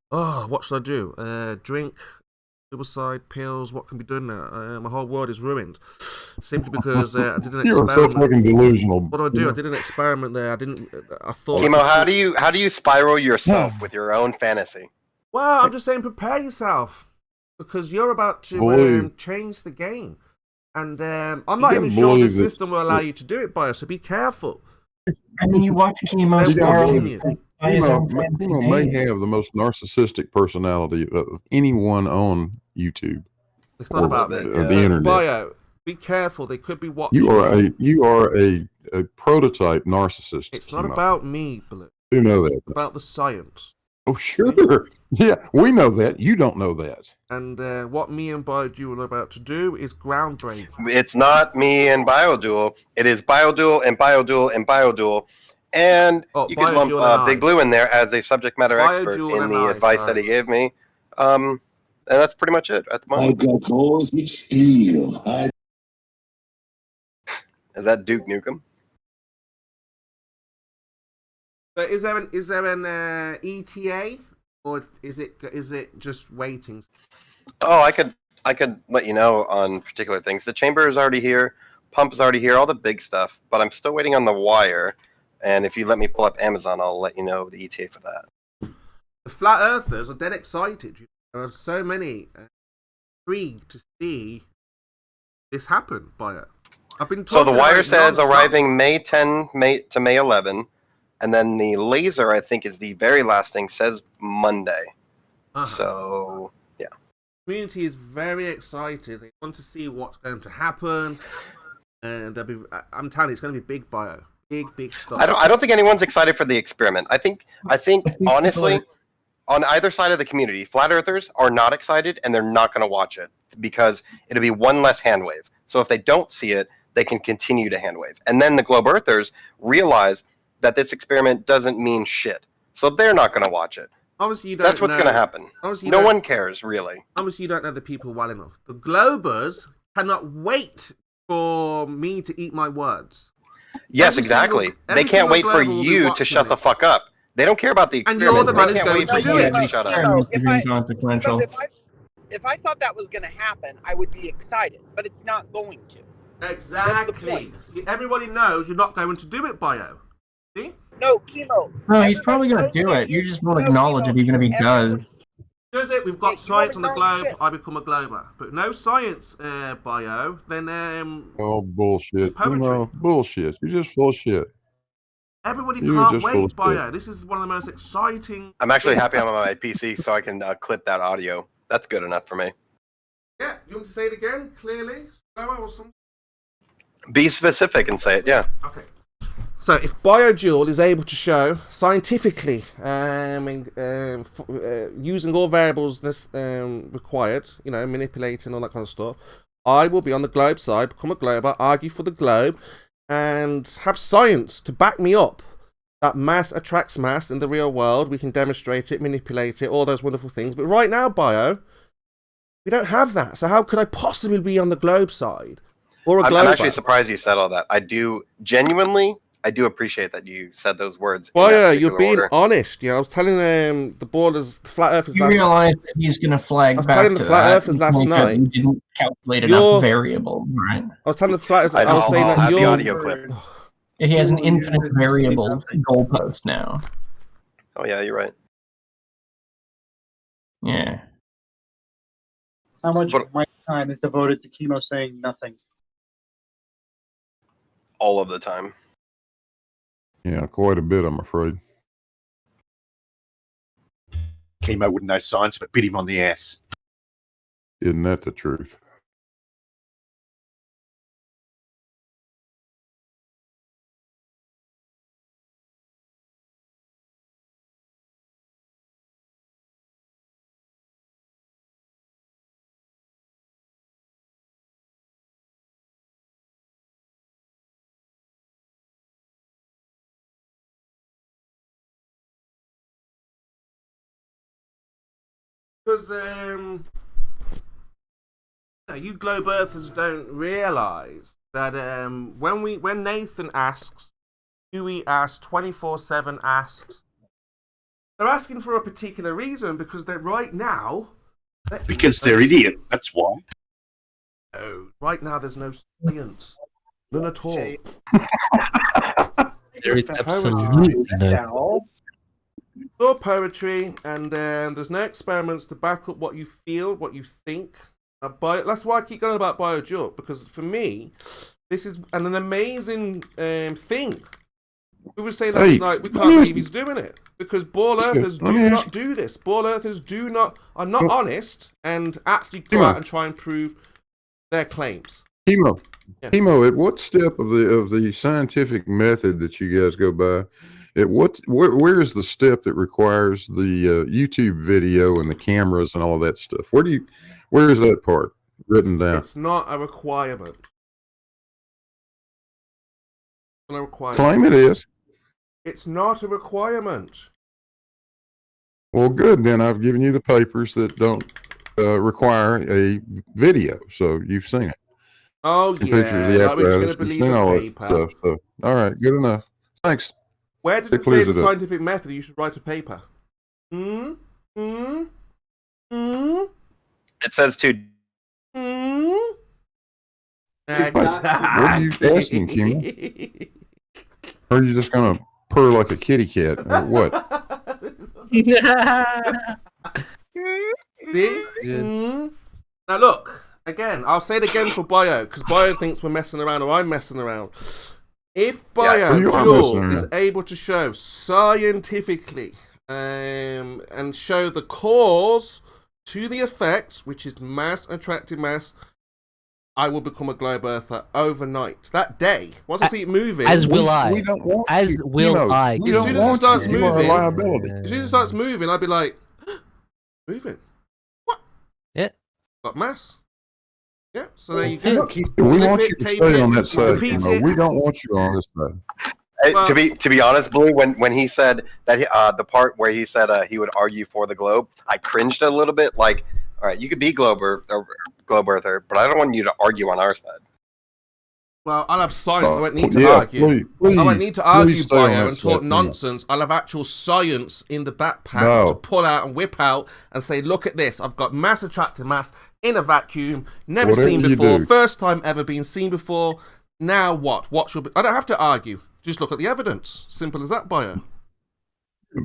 Oh, what should I do? Drink, suicide, pills, what can be done now? My whole world is ruined. Simply because I did an You're experiment. so fucking delusional. What do I do? I did an experiment there. I thought. Chemo, how do you spiral yourself with your own fantasy? Well, I'm just saying, prepare yourself because you're about to change the game, and I'm not even sure the system will allow you to do it, Bio. So be careful. And then you watch Chemo. Chemo may have the most narcissistic personality of anyone on YouTube. It's not about me. The internet. Bio, be careful. They could be watching. You are a prototype narcissist. It's not about me, Blue. You know that. It's about the science. Oh, sure. Yeah, we know that. You don't know that. And what me and BioDuel are about to do is groundbreaking. It's not me and BioDuel. It is BioDuel and BioDuel and BioDuel. And you could lump Big Blue in there as a subject matter expert in the advice that he gave me. And that's pretty much it at the moment. I got balls of steel. Is that Duke Nukem? But is there an ETA, or is it just waiting? Oh, I could let you know on particular things. The chamber is already here, pump is already here, all the big stuff. But I'm still waiting on the wire. And if you let me pull up Amazon, I'll let you know the ETA for that. The flat earthers are dead excited. There are so many intrigued to see this happen. Bio. I've been so the wire says arriving May 10 to May 11. And then the laser, I think, is the very last thing, says Monday. So, yeah. The community is very excited. They want to see what's going to happen. And I'm telling you, it's going to be big, Bio. Big stuff. I don't think anyone's excited for the experiment. I think honestly, on either side of the community, flat earthers are not excited, and they're not going to watch it because it'll be one less hand wave. So if they don't see it, they can continue to hand wave. And then the globe earthers realize that this experiment doesn't mean shit. So they're not going to watch it. Obviously, that's what's going to happen. No one cares, really. Obviously, you don't know the people well enough. The globers cannot wait for me to eat my words. Yes, exactly. They can't wait for you to shut the fuck up. They don't care about the experiment. And you're the man who's going to do it. Shut up. If I thought that was going to happen, I would be excited. But it's not going to. Exactly. Everybody knows you're not going to do it, Bio. See? No, Chemo. No, he's probably going to do it. You just won't acknowledge it even if he does. Does it? We've got science on the globe. I become a glober. But no science, Bio. Then oh, bullshit. Bullshit. You're just full of shit. Everybody can't wait, Bio. This is one of the most exciting. I'm actually happy I'm on my PC, so I can clip that audio. That's good enough for me. Yeah. You want to say it again clearly, slower or something? Be specific and say it. Yeah. Okay. So if BioDuel is able to show scientifically, using all variables required, manipulating all that kind of stuff, I will be on the globe side, become a glober, argue for the globe, and have science to back me up. That mass attracts mass in the real world. We can demonstrate it, manipulate it, all those wonderful things. But right now, Bio, we don't have that. So how could I possibly be on the globe side? Or a glober? I'm actually surprised you said all that. I do genuinely I do appreciate that you said those words. Well, in that yeah, you're particular being order. honest. Yeah, I was telling the flat earthers. You realize that he's going to flag I was back telling the to flat that earthers last point that night. you didn't calculate You're- enough variables, right? I was telling the flat earthers. I was I'll saying that have the you're. audio clip. He has an infinite variables goalpost now. Oh yeah, you're right. Yeah. How much of my time is devoted to chemo saying nothing? All of the time. Yeah, quite a bit, I'm afraid. Chemo wouldn't know science if it bit him on the ass. Isn't that the truth? Because you globe earthers don't realise that when Nathan asks, Huey asks, 24/7 asks, they're asking for a particular reason because they're right now. Because they're idiot. That's why. No, right now there's no science, none at all. There is absolutely no. It's all poetry, and there's no experiments to back up what you feel, what you think. That's why I keep going about BioJuke, because for me, this is an amazing thing. We would say last night, we can't believe he's doing it, because ball earthers do not do this. Ball earthers are not honest and actually go out and try and prove their claims. Chemo, Yes. Chemo, at what step of the scientific method that you guys go by, where is the step that requires the YouTube video and the cameras and all that stuff? Where is that part written down? It's not a requirement. It's not a requirement. Claim it is. It's not a requirement. Well, good. Then I've given you the papers that don't require a video, so you've seen it. Oh, And pictures of the yeah. Like we're just going apparatus, to you've believe seen a all that paper. stuff. So, all right, good enough. Thanks. Where does it say the scientific method you should write a paper? It says to. What are you asking, Chemo? Or are you just going to purr like a kitty cat, or what? Now look, again, I'll say it again for Bio, because Bio thinks we're messing around or I'm messing around. If BioJuke is able to show scientifically and show the cause to the effect, which is mass attracting mass, I will become a globe earther overnight. That day, once I see it moving, As will I. We don't want As you. will Chemo, I. we As don't soon as it want starts you. You are a moving, liability. as soon as it starts moving, I'd be like, moving. What? Yeah. Got mass. Yeah. So there you That's go. it. We Flip want it, you to tape stay it, on that side. repeat Chemo. it. We don't want you on this side. To be honest, Blue, when he said that the part where he said he would argue for the globe, I cringed a little bit. Like, all right, you could be globe earther, but I don't want you to argue on our side. Well, I'll have science. I won't need to yeah, argue. please, I won't need to argue please stay on Bio that and talk side, Chemo. nonsense. I'll have actual science in the backpack No. to pull out and whip out and say, look at this. I've got mass attracting mass in a vacuum, never Whatever seen you before, do. first time ever been seen before. Now what? What should be? I don't have to argue. Just look at the evidence. Simple as that, Bio.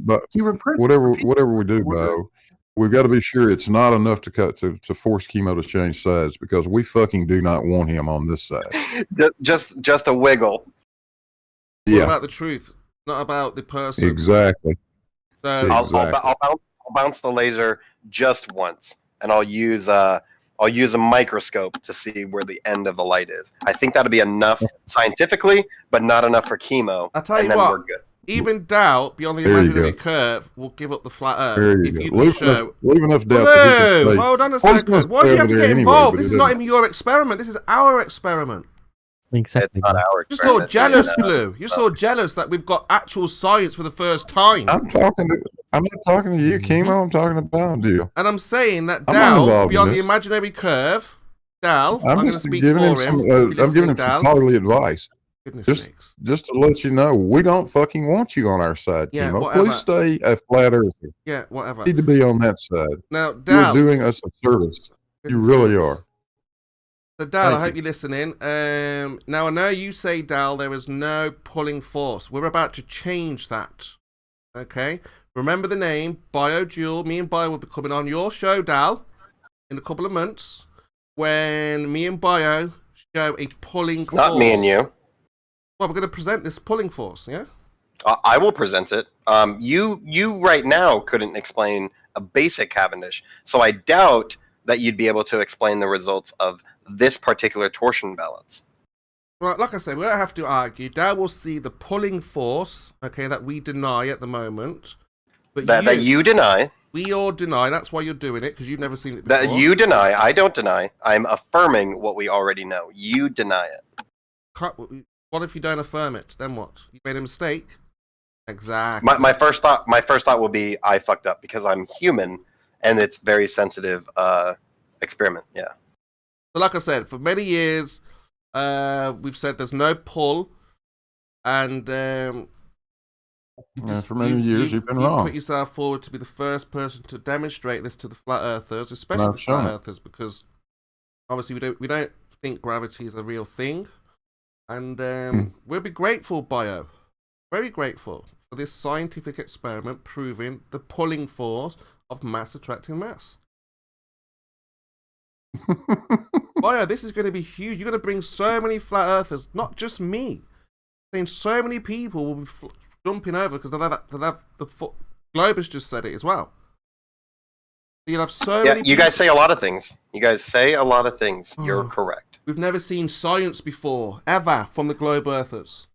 But whatever we do, Bo, we've got to be sure it's not enough to force Chemo to change sides, because we fucking do not want him on this side. Just a wiggle. What Yeah, about the truth, not about the person. exactly. So I'll bounce the laser just once, and I'll use a microscope to see where the end of the light is. I think that'll be enough scientifically, but not enough for Chemo. I'll tell and you then what. we're good. Even doubt beyond the There you imaginary go. curve will give up the flat earth. There If you you go. can Leave show. enough doubt that he can Whoa, say, hold on a "Well, he's gonna second. Why do you stay have over to there get anyway," involved? but This it is not doesn't. even your experiment. This is our experiment. Exactly. It's not our You're so experiment. jealous, Blue. You're so jealous that we've got actual science for the first time. I'm not talking to you, Chemo. I'm talking about deal. And I'm saying that I'm not Dal, involved in beyond the this. imaginary curve, Dal, I'm going to just speak giving him for him. some. If you're I'm giving listening, him Dal. some fatherly advice. Goodness Just, sakes. just to let you know, we don't fucking want you on our side, Yeah, Chemo. whatever. Please stay a flat earther. Yeah, whatever. You need to be on that side. Now, You're Dal. doing us a service. You really are. So, Dal, I Thank hope you. you're listening. Now, I know you say, Dal, there is no pulling force. We're about to change that. Okay? Remember the name, BioDuel. Me and Bio will be coming on your show, Dal, in a couple of months, when me and Bio show a pulling force. Not me and you. Well, we're going to present this pulling force, yeah? I will present it. You right now couldn't explain a basic Cavendish, so I doubt that you'd be able to explain the results of this particular torsion balance. Well, like I said, we don't have to argue. Dal will see the pulling force, okay, that we deny at the moment. But That you deny. We all deny. That's why you're doing it, because you've never seen it before. That you deny. I don't deny. I'm affirming what we already know. You deny it. What if you don't affirm it? Then what? You made a mistake? Exactly. My first thought will be I fucked up because I'm human, and it's very sensitive experiment. Yeah. So like I said, for many years, we've said there's no pull, and for many years you've been wrong. Put yourself forward to be the first person to demonstrate this to the flat earthers, especially the flat earthers, because obviously we don't think gravity is a real thing, and we'll be grateful, Bio, very grateful for this scientific experiment proving the pulling force of mass attracting mass. Bio, this is going to be huge. You're going to bring so many flat earthers, not just me. Saying so many people will be jumping over because they'll have the Globus just said it as well. You'll have so many people. You guys say a lot of things. You're correct. We've never seen science before, ever, from the Globe Earthers.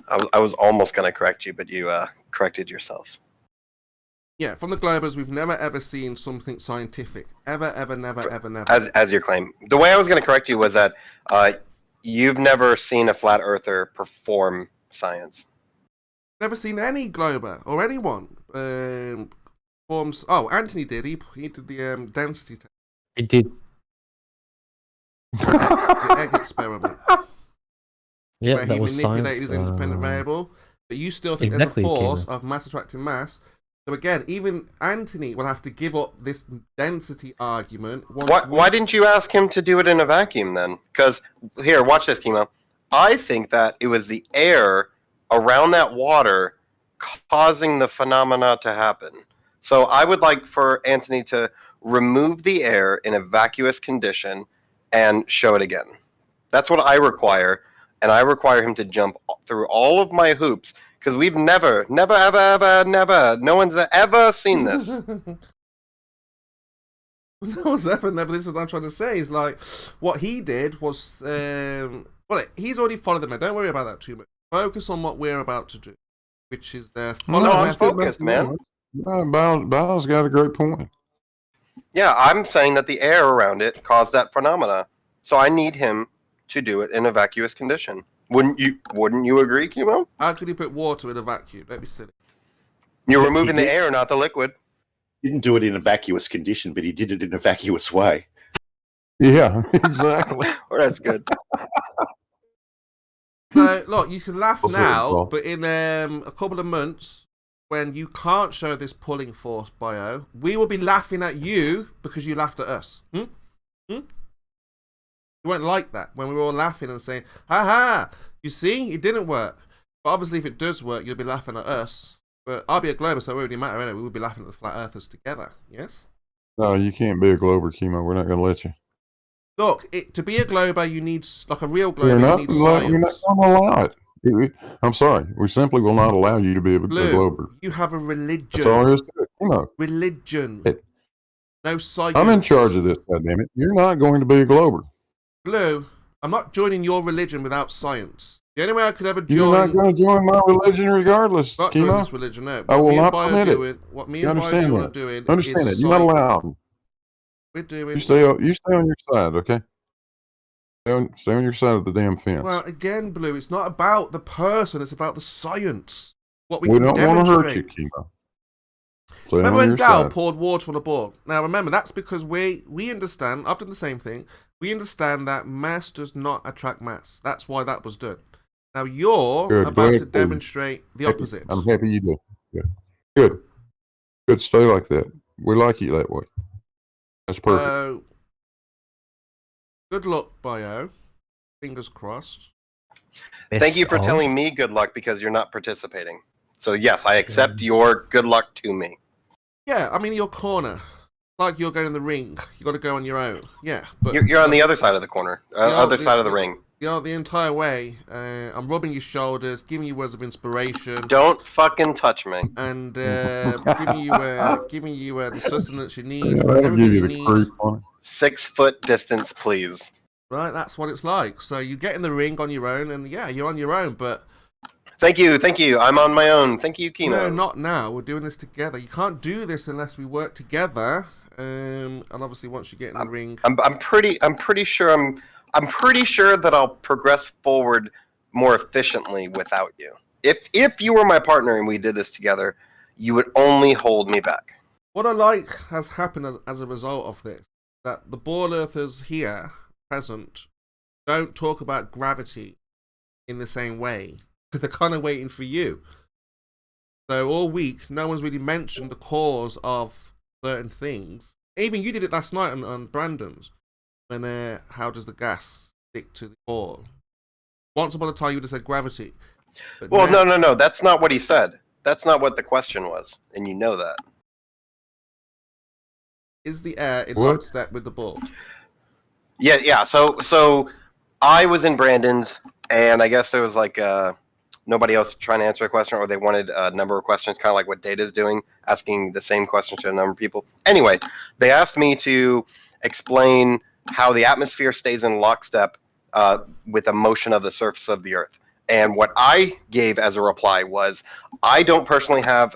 I was almost going to correct you, but you corrected yourself. Yeah, from the Globers, we've never ever seen something scientific. Ever, never. As your claim. The way I was going to correct you was that you've never seen a flat earther perform science. Never seen any Glober or anyone performs. Oh, Anthony did. He did the density test. He did. The egg experiment. Yeah, where that he was manipulated science. his independent variable. But you still think Exactly, there's a force Kima. of mass attracting mass. So again, even Anthony will have to give up this density argument. Why didn't you ask him to do it in a vacuum then? Because, here, watch this, Kimo. I think that it was the air around that water causing the phenomena to happen. So I would like for Anthony to remove the air in a vacuous condition and show it again. That's what I require, and I require him to jump through all of my hoops, because we've never, no one's ever seen this. No one's ever never. This is what I'm trying to say. Is like what he did was, he's already followed them. Don't worry about that too much. Focus on what we're about to do, which is follow. No, I'm focused, man. Bow's got a great point. Yeah, I'm saying that the air around it caused that phenomena, so I need him to do it in a vacuous condition. Wouldn't you agree, Kimo? How could you put water in a vacuum? Don't be silly. You're removing the air, not the liquid. Didn't do it in a vacuous condition, but he did it in a vacuous way. Yeah, exactly. Well, that's good. So, look, you can laugh What's now, it, but in a couple of months, when you can't show this pulling force, Bio, we will be laughing at you because you laughed at us. You won't like that when we were all laughing and saying, "Ha, you see, it didn't work." But obviously, if it does work, you'll be laughing at us. But I'll be a Glober, so it won't really matter anyway. We'll be laughing at the flat earthers together. Yes. No, you can't be a Glober, Kimo. We're not going to let you. Look, to be a Glober, you need like a real We're Glober. not, You need we're science. not going to allow it. I'm sorry. We simply will not allow you to be a Blue, Glober. you have a religion. That's all there is to it. Kimo. Religion. No science. I'm in charge of this, goddammit. You're not going to be a Glober. Blue, I'm not joining your religion without science. The only way I could ever join... You're not going to join my religion regardless, Not join Kimo. this religion, no. I will me and not Bio permit it. doing, what me You and Bio understand are that? doing Understand is it. You're not science. allowed. We're doing... You stay on your side, okay? Stay on your side of the damn fence. Well, again, Blue, it's not about the person, it's about the science. What we We can don't want to hurt demonstrate. you, Kimo. Stay Remember on when your Dal side. poured water on the board? Now remember, that's because we understand, I've done the same thing, We understand that mass does not attract mass. That's why that was done. Now you're Good. about to Glad- demonstrate the happy- opposite. I'm happy you do. Yeah. Good. Good. Stay like that. We like you that way. That's perfect. So, good luck, Bio. Fingers crossed. Thank you for telling me good luck because you're not participating. So yes, I accept your good luck to me. Yeah, I'm in your corner. Like you're going in the ring. You got to go on your own. Yeah, but You're on the other side of the corner, other side of the ring. The entire way. I'm rubbing your shoulders, giving you words of inspiration. Don't fucking touch me. And giving you the sustenance you need. Yeah, I'll everything give you you the need. creep on it. 6 foot distance, please. Right, that's what it's like. So you get in the ring on your own, and yeah, you're on your own, but... Thank you. I'm on my own. Thank you, Chemo. No, not now. We're doing this together. You can't do this unless we work together. And obviously, once you get in the ring... I'm pretty sure that I'll progress forward more efficiently without you. If you were my partner and we did this together, you would only hold me back. What I like has happened as a result of this, that the ball earthers here, present, don't talk about gravity in the same way, because they're kind of waiting for you. So all week, no one's really mentioned the cause of certain things. Even you did it last night on Brandon's. When how does the gas stick to the ball? Once upon a time, you would have said gravity. But Well, now- no. That's not what he said. That's not what the question was, and you know that. Is the air in What? lockstep with the ball? Yeah. So I was in Brandon's, and I guess there was like nobody else trying to answer a question, or they wanted a number of questions, kind of like what Data's doing, asking the same question to a number of people. Anyway, they asked me to explain how the atmosphere stays in lockstep with the motion of the surface of the Earth. And what I gave as a reply was, I don't personally have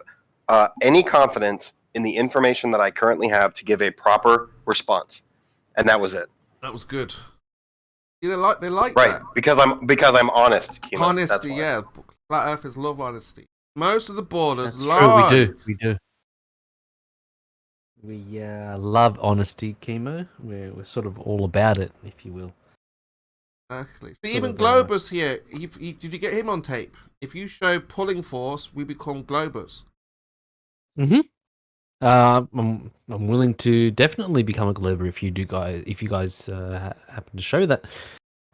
any confidence in the information that I currently have to give a proper response, and that was it. That was good. Yeah, they like Right, that. because I'm honest. Chemo. That's Honesty, why. yeah. Flat Earthers love honesty. Most of the ballers That's lie. true. We do. We love honesty, Chemo. We're sort of all about it, if you will. Exactly. See, Sort even of, Globus here. Did you get him on tape? If you show pulling force, we become Globus. Mm-hmm. I'm willing to definitely become a Glober if you guys happen to show that.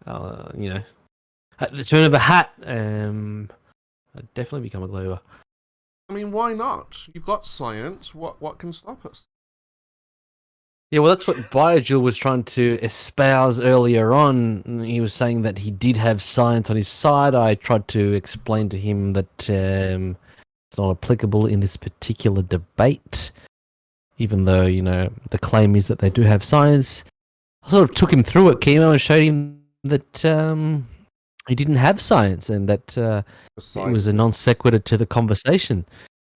At the turn of a hat, I'd definitely become a Glober. I mean, why not? You've got science. What can stop us? Yeah, well, that's what Biogil was trying to espouse earlier on. He was saying that he did have science on his side. I tried to explain to him that it's not applicable in this particular debate, even though, the claim is that they do have science. I sort of took him through it, Chemo, and showed him that he didn't have science and that it was a non sequitur to the conversation.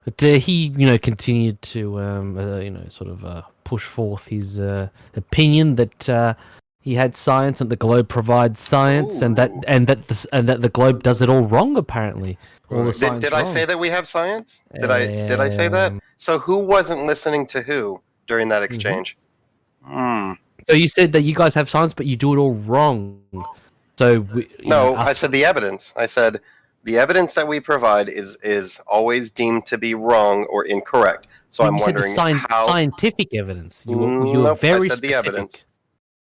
But he, continued to, sort of push forth his opinion that he had science and the globe provides science, and that the globe does it all wrong. Apparently, all the science. Did I say that we have science? Did I say that? So who wasn't listening to who during that exchange? So you said that you guys have science, but you do it all wrong. So I said the evidence. I said the evidence that we provide is always deemed to be wrong or incorrect. So I'm wondering how scientific evidence. You were very I said the specific. evidence.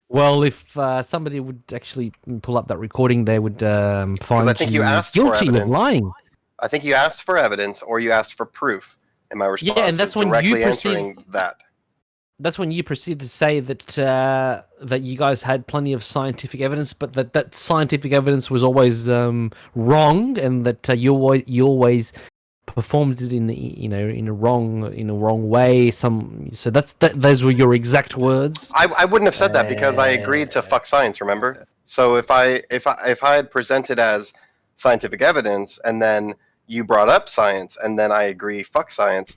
Well, if somebody would actually pull up that recording, they would find I think you asked for guilty of evidence. lying. I think you asked for evidence or you asked for proof. And my response and that's was when directly you answering that. That's when you proceeded to say that that you guys had plenty of scientific evidence, but that scientific evidence was always wrong, and that you always performed it in a wrong way. So those were your exact words. I wouldn't have said that because I agreed to fuck science. Remember? So if I had presented as scientific evidence and then you brought up science and then I agree fuck science,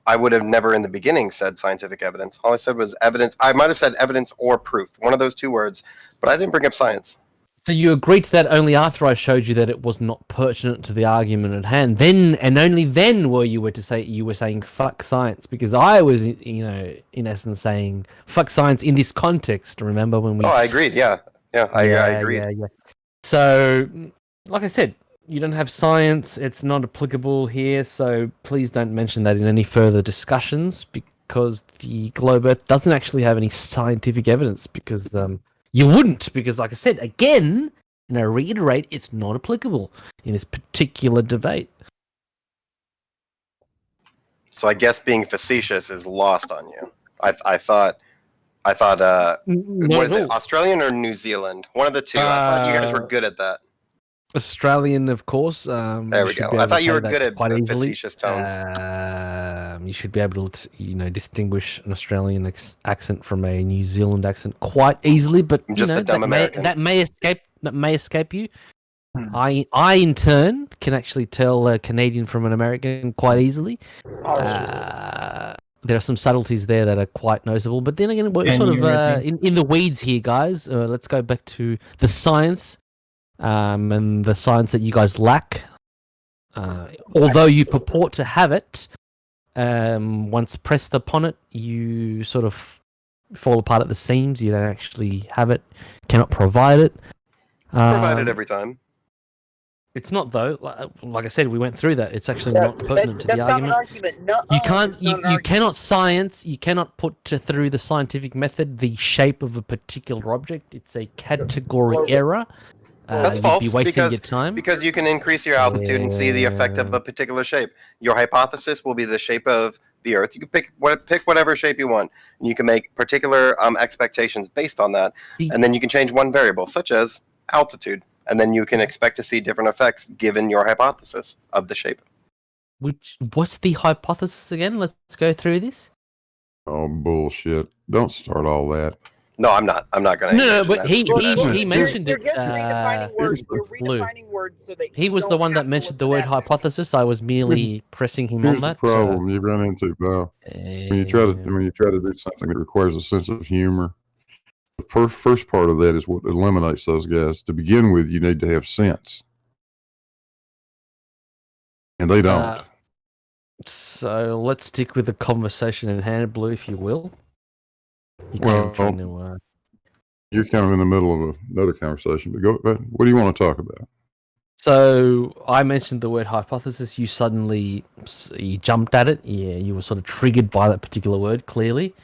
I would have never in the beginning said scientific evidence. All I said was evidence. I might have said evidence or proof, one of those two words, but I didn't bring up science. So you agreed to that only after I showed you that it was not pertinent to the argument at hand. Then and only then were you saying fuck science, because I was, in essence saying fuck science in this context. Remember when we? Oh, I agreed. Yeah, I agreed. Yeah. So, like I said, you don't have science. It's not applicable here. So please don't mention that in any further discussions, because the globe Earth doesn't actually have any scientific evidence. Because you wouldn't, because like I said, again, and I reiterate, it's not applicable in this particular debate. So I guess being facetious is lost on you. I thought what is it, Australian or New Zealand? One of the two. I thought you guys were good at that. Australian, of course. There we go. I thought you were good at quite easily. facetious tones. You should be able to, distinguish an Australian accent from a New Zealand accent quite easily. But Just a dumb American. that may escape you. I in turn can actually tell a Canadian from an American quite easily. There are some subtleties there that are quite noticeable. But then again, we're sort of in the weeds here, guys. Let's go back to the science. And the science that you guys lack, although you purport to have it, once pressed upon it, you sort of fall apart at the seams. You don't actually have it, cannot provide it. Provide it every time. It's not though. Like I said, we went through that. It's actually not pertinent to the That's argument. not an argument. No, You can't. You cannot science. You cannot put through the scientific method the shape of a particular object. It's a category error. That's false, be wasting your time. because you can increase your altitude and see the effect of a particular shape. Your hypothesis will be the shape of the Earth. You can pick whatever shape you want, and you can make particular expectations based on that, and then you can change one variable, such as altitude, and then you can expect to see different effects given your hypothesis of the shape. What's the hypothesis again? Let's go through this. Oh, bullshit. Don't start all that. No, I'm not. I'm not going to. No, but he mentioned You're it. just redefining words. You're redefining words so that He was the one that mentioned the word hypothesis. I was merely pressing him on Here's the that. problem you run into, pal. When you try to do something that requires a sense of humor, the first part of that is what eliminates those guys. To begin with, you need to have sense, and they don't. So let's stick with the conversation in hand, Blue, if you will. You're kind of in the middle of another conversation, but what do you want to talk about? So I mentioned the word hypothesis. You suddenly jumped at it. Yeah, you were sort of triggered by that particular word, clearly.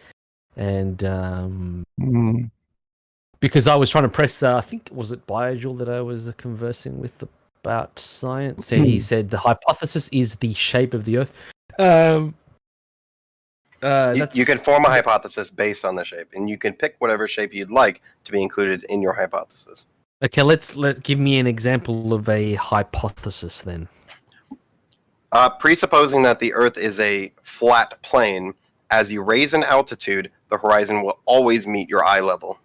And because I was trying to press, I think, was it Biogel that I was conversing with about science? And he said the hypothesis is the shape of the Earth. You can form a hypothesis based on the shape, and you can pick whatever shape you'd like to be included in your hypothesis. Okay, give me an example of a hypothesis then. Presupposing that the Earth is a flat plane, as you raise in altitude, the horizon will always meet your eye level.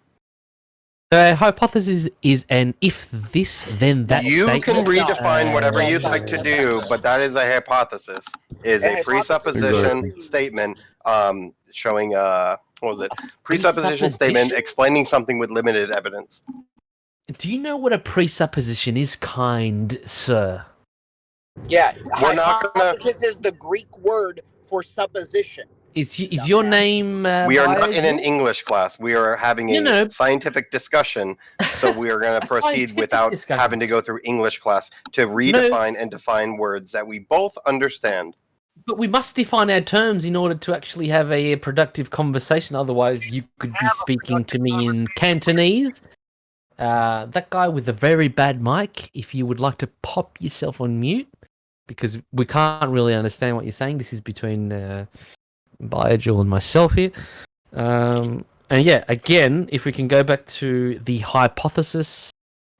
The hypothesis is an if this, then that You statement. can redefine whatever you'd like to do, but that is a hypothesis. Is a presupposition statement showing what was it? Presupposition statement explaining something with limited evidence. Do you know what a presupposition is, kind sir? Yeah, We're not hypothesis is the Greek word for supposition. Is your name? We are not in an English class. We are having a scientific discussion, so we are going to proceed without having to go through English class to redefine and define words that we both understand. But we must define our terms in order to actually have a productive conversation. Otherwise, you could be speaking to me in Cantonese. That guy with the very bad mic, if you would like to pop yourself on mute, because we can't really understand what you're saying. This is between Biogel and myself here. And yeah, again, if we can go back to the hypothesis,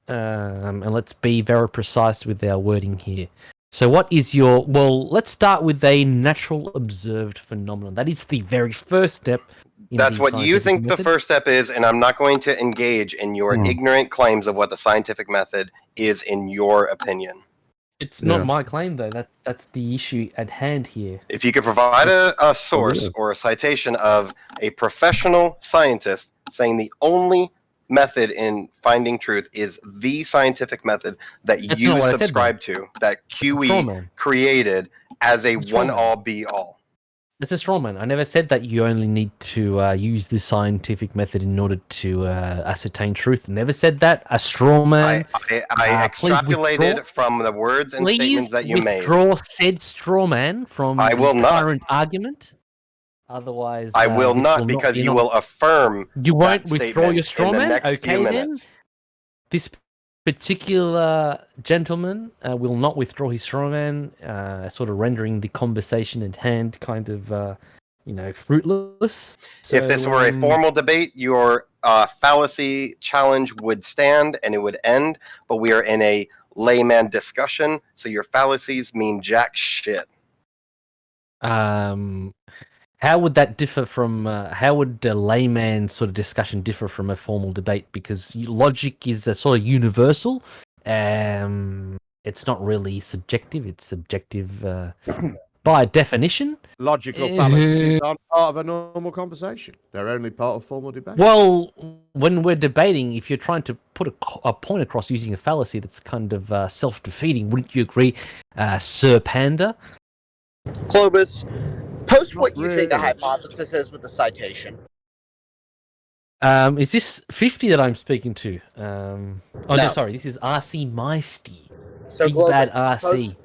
and let's be very precise with our wording here. So what is let's start with a natural observed phenomenon. That is the very first step. That's what you think the first step is, and I'm not going to engage in your ignorant claims of what the scientific method is in your opinion. It's not my claim, though. That's the issue at hand here. If you could provide a source or a citation of a professional scientist saying the only method in finding truth is the scientific method that That's not you what I said, subscribe to, that straw QE man. created as a It's a straw one man. all be all. It's a straw man. I never said that you only need to use the scientific method in order to ascertain truth. Never said that. A straw man. I extrapolated from the words and statements that you made. Withdraw said straw man from I will the not. current argument. Otherwise, I will this not, will because you're you not- will affirm You won't that withdraw statement your straw in the man? next Okay, few then. minutes. This particular gentleman will not withdraw his straw man, sort of rendering the conversation at hand kind of, fruitless. So, If this were a formal debate, your fallacy challenge would stand and it would end, but we are in a layman discussion, so your fallacies mean jack shit. how would that differ from? How would a layman sort of discussion differ from a formal debate? Because logic is a sort of universal. It's not really subjective. It's subjective by definition. Logical fallacies aren't part of a normal conversation. They're only part of formal debate. Well, when we're debating, if you're trying to put a point across using a fallacy, that's kind of self-defeating. Wouldn't you agree, Sir Panda? Clovis, post what you think a hypothesis is with the citation. Is this 50 that I'm speaking to? No, sorry. This is RC Meisty. So Big bad RC.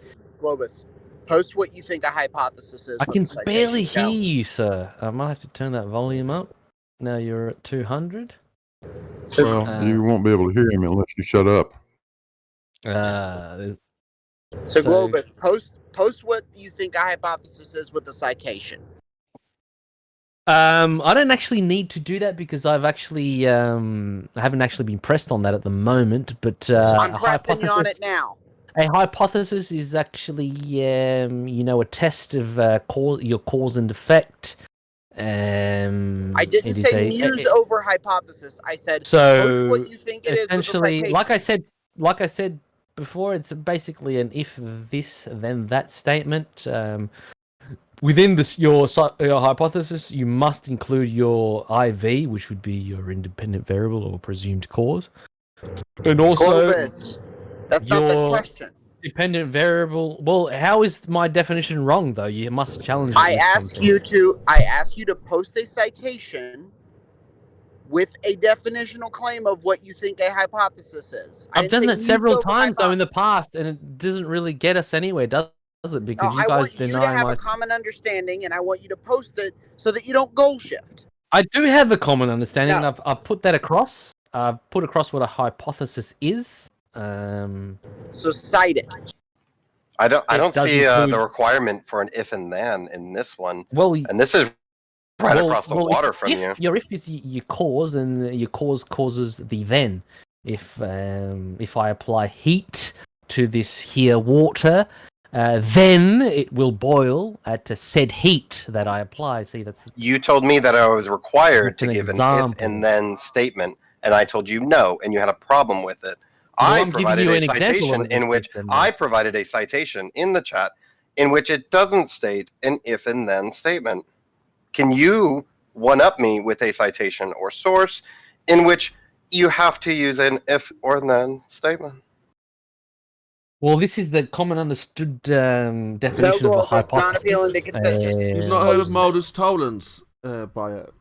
Globus, post what you think a hypothesis is. I with can the citation. barely hear you, sir. I might have to turn that volume up. Now you're at 200. Well, you won't be able to hear him unless you shut up. So Globus, post what you think a hypothesis is with the citation. I don't actually need to do that because I've actually I haven't actually been pressed on that at the moment. But I'm pressing you on it now. A hypothesis is actually a test of your cause and effect. I didn't say muse over hypothesis. I said post what you think it is. Essentially, like I said before, it's basically an if this then that statement. Within your hypothesis, you must include your IV, which would be your independent variable or presumed cause, and also that's not the question. Dependent variable. Well, how is my definition wrong though? You must challenge. I ask you to post a citation with a definitional claim of what you think a hypothesis is. I've done that several times though in the past, and it doesn't really get us anywhere, does it? Because you guys I want you deny to have a common understanding, and I want you to post it so that you don't goal shift. I do have a common understanding, and I've put that across. I've put across what a hypothesis is. So cite it. I don't see the requirement for an if and then in this one. Well, and this is right across the water from you. Your if is your cause, and your cause causes the then. If I apply heat to this here water, then it will boil at said heat that I apply. See, that's. You told me that I was required to give an if and then statement, and I told you no, and you had a problem with it. I provided a citation in which I provided a citation in the chat in which it doesn't state an if and then statement. Can you one-up me with a citation or source in which you have to use an if or then statement? Well, this is the common understood definition of a hypothesis. Not appealing to consensus. You've not heard of Mulder's Toland's by it.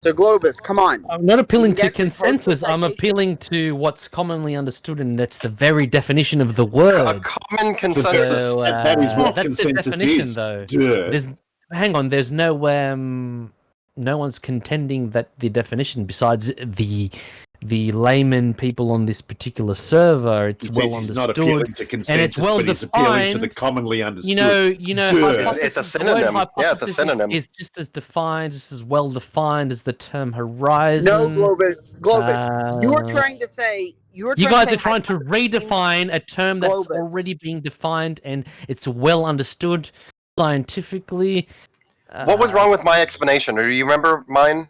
So Globus, come on. I'm not appealing to consensus. I'm appealing to what's commonly understood, and that's the very definition of the word. A common consensus. So, that is what that's consensus the definition, is. though. Hang on. There's no one's contending that the definition, besides the layman people on this particular server, it's well understood. He's not appealing to consensus, and it's well but he's defined. appealing to the commonly understood. You know, it's a synonym. Yeah, it's a synonym. It's just as defined, just as well defined as the term horizon. No, Globus. You are trying to say you guys are trying to redefine a term that's already being defined, and it's well understood scientifically. What was wrong with my explanation? Or do you remember mine?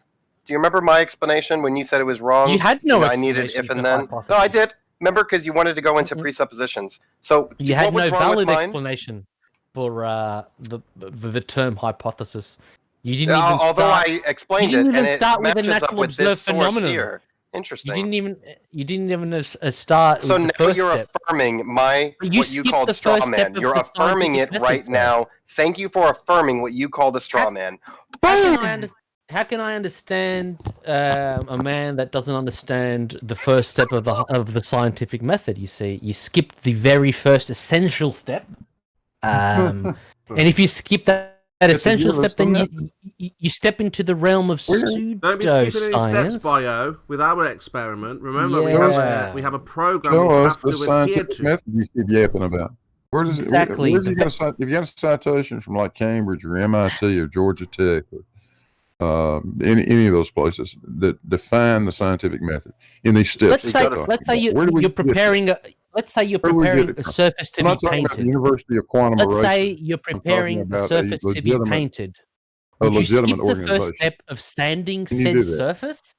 Do you remember my explanation when you said it was wrong? You had no I needed if and then. No, I did. Remember, because you wanted to go into presuppositions. So you had what was no wrong with valid mine? explanation for the term hypothesis. You didn't even although start. I explained You didn't it, and even it start with a matches up natural with this observed source phenomenon. here. You Interesting. didn't even start So with the now first you're step. affirming But you what you skipped called the straw first step man. of You're the affirming scientific it right method, sir. now. Thank you for affirming what you call the straw man. How can I understand a man that doesn't understand the first step of the scientific method? You see, you skipped the very first essential step, and if you skip that essential step, then you step into the realm of Don't be skipping any steps, pseudoscience. Bio, with our experiment. Remember, we have a program Show we us have the to adhere scientific to. method you keep yapping about. Where does Exactly. where's you got if you got a citation from like Cambridge or MIT or Georgia Tech or any of those places that define the scientific method in these steps? Let's say you're preparing. Let's say you're preparing a surface to be painted. The University of Quantum Let's Erasure. say you're preparing a surface to be painted. A Would you skip legitimate the first organization. step of sanding Can you said do that? surface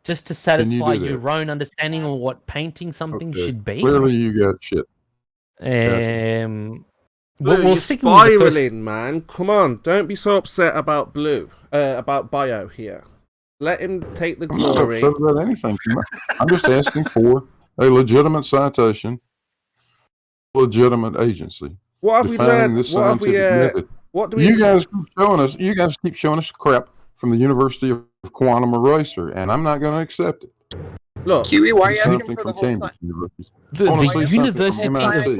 just to you satisfy do your that? own understanding of what painting something should be? Clearly, you got shit. Blue, we'll you're stick with the first... spiraling, man. Come on, don't be so upset about about Bio here. Let him take the glory. I'm not upset about anything. I'm just asking for a legitimate citation, legitimate agency. What have we learned? This What have we? method. What do we? You guys keep showing us crap from the University of Quantum Eraser, and I'm not going to accept it. Look, Kiwi, why are you asking something for the from whole Cambridge science? University. The University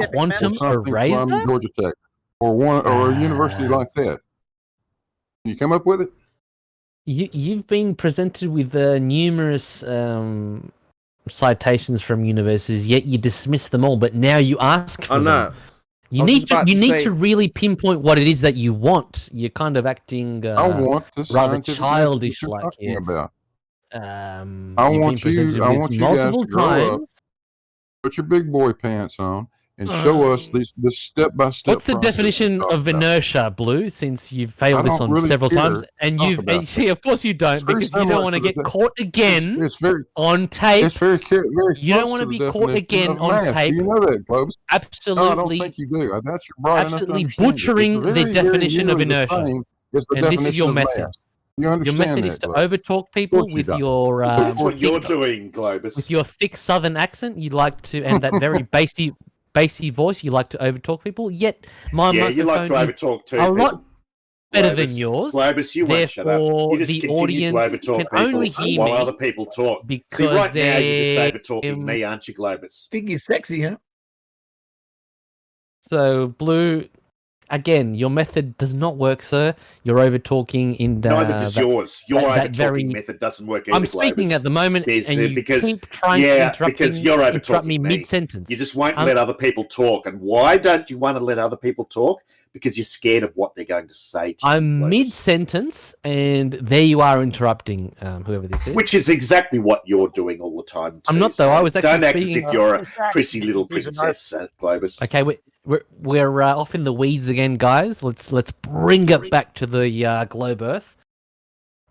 of Quantum something Eraser? from Georgia Tech, or a university like that. Can you come up with it? You've been presented with numerous citations from universities, yet you dismiss them all. But now you ask for them. You need to really pinpoint what it is that you want. You're kind of acting I want the rather scientific childish method like you're talking here. about. I want you guys to grow up, put your big boy pants on, and show us this step-by-step. What's the definition of inertia, Blue? Since you've failed this on several times, and see, of course you don't, because you don't want to get caught again on tape. It's very you don't want to be caught again on tape. You know that, Globus? Absolutely. No, I don't think you do. I doubt you're bright enough to understand butchering the definition of inertia. And this is your method. You understand your method is to overtalk people with your. That's what you're doing, Globus. With your thick Southern accent, you like to, and that very bassy voice, you like to overtalk people. Yet my microphone you like to overtalk too. A lot better than Globus, yours. Globus, you won't shut up. You just the continue to audience overtalk can people only hear while me other people talk. Because See, right now you're just overtalking me, aren't you, Globus? Think you're sexy, huh? So, Blue, again, your method does not work, sir. You're overtalking in neither does yours. Your overtalking method doesn't work either. I'm speaking Globus. at the moment, and you because keep trying to interrupt you're interrupt overtalking me mid-sentence. You just won't let other people talk. And why don't you want to let other people talk? Because you're scared of what they're going to say to you. I'm mid-sentence, and there you are interrupting whoever this is. Which is exactly what you're doing all the time, too. I'm not, though. I was actually don't act as speaking... if you're a prissy little princess, Globus. Okay, we're off in the weeds again, guys. Let's bring it back to the globe Earth,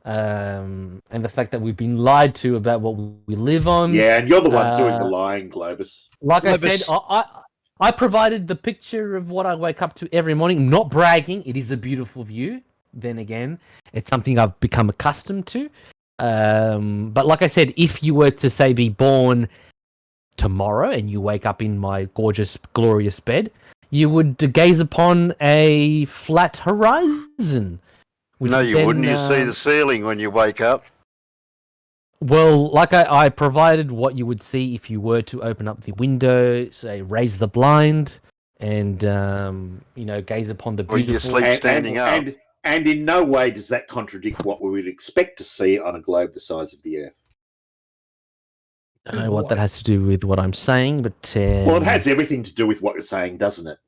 and the fact that we've been lied to about what we live on. Yeah, and you're the one doing the lying, Globus. Like I said, I provided the picture of what I wake up to every morning. Not bragging, it is a beautiful view. Then again, it's something I've become accustomed to. But like I said, if you were to say be born tomorrow and you wake up in my gorgeous, glorious bed, you would gaze upon a flat horizon. No, you wouldn't. You see the ceiling when you wake up. Well, like I provided what you would see if you were to open up the window, say raise the blind, and gaze upon the beautiful. Or you sleep standing up. And in no way does that contradict what we would expect to see on a globe the size of the Earth. I don't know what that has to do with what I'm saying, but well, it has everything to do with what you're saying, doesn't it?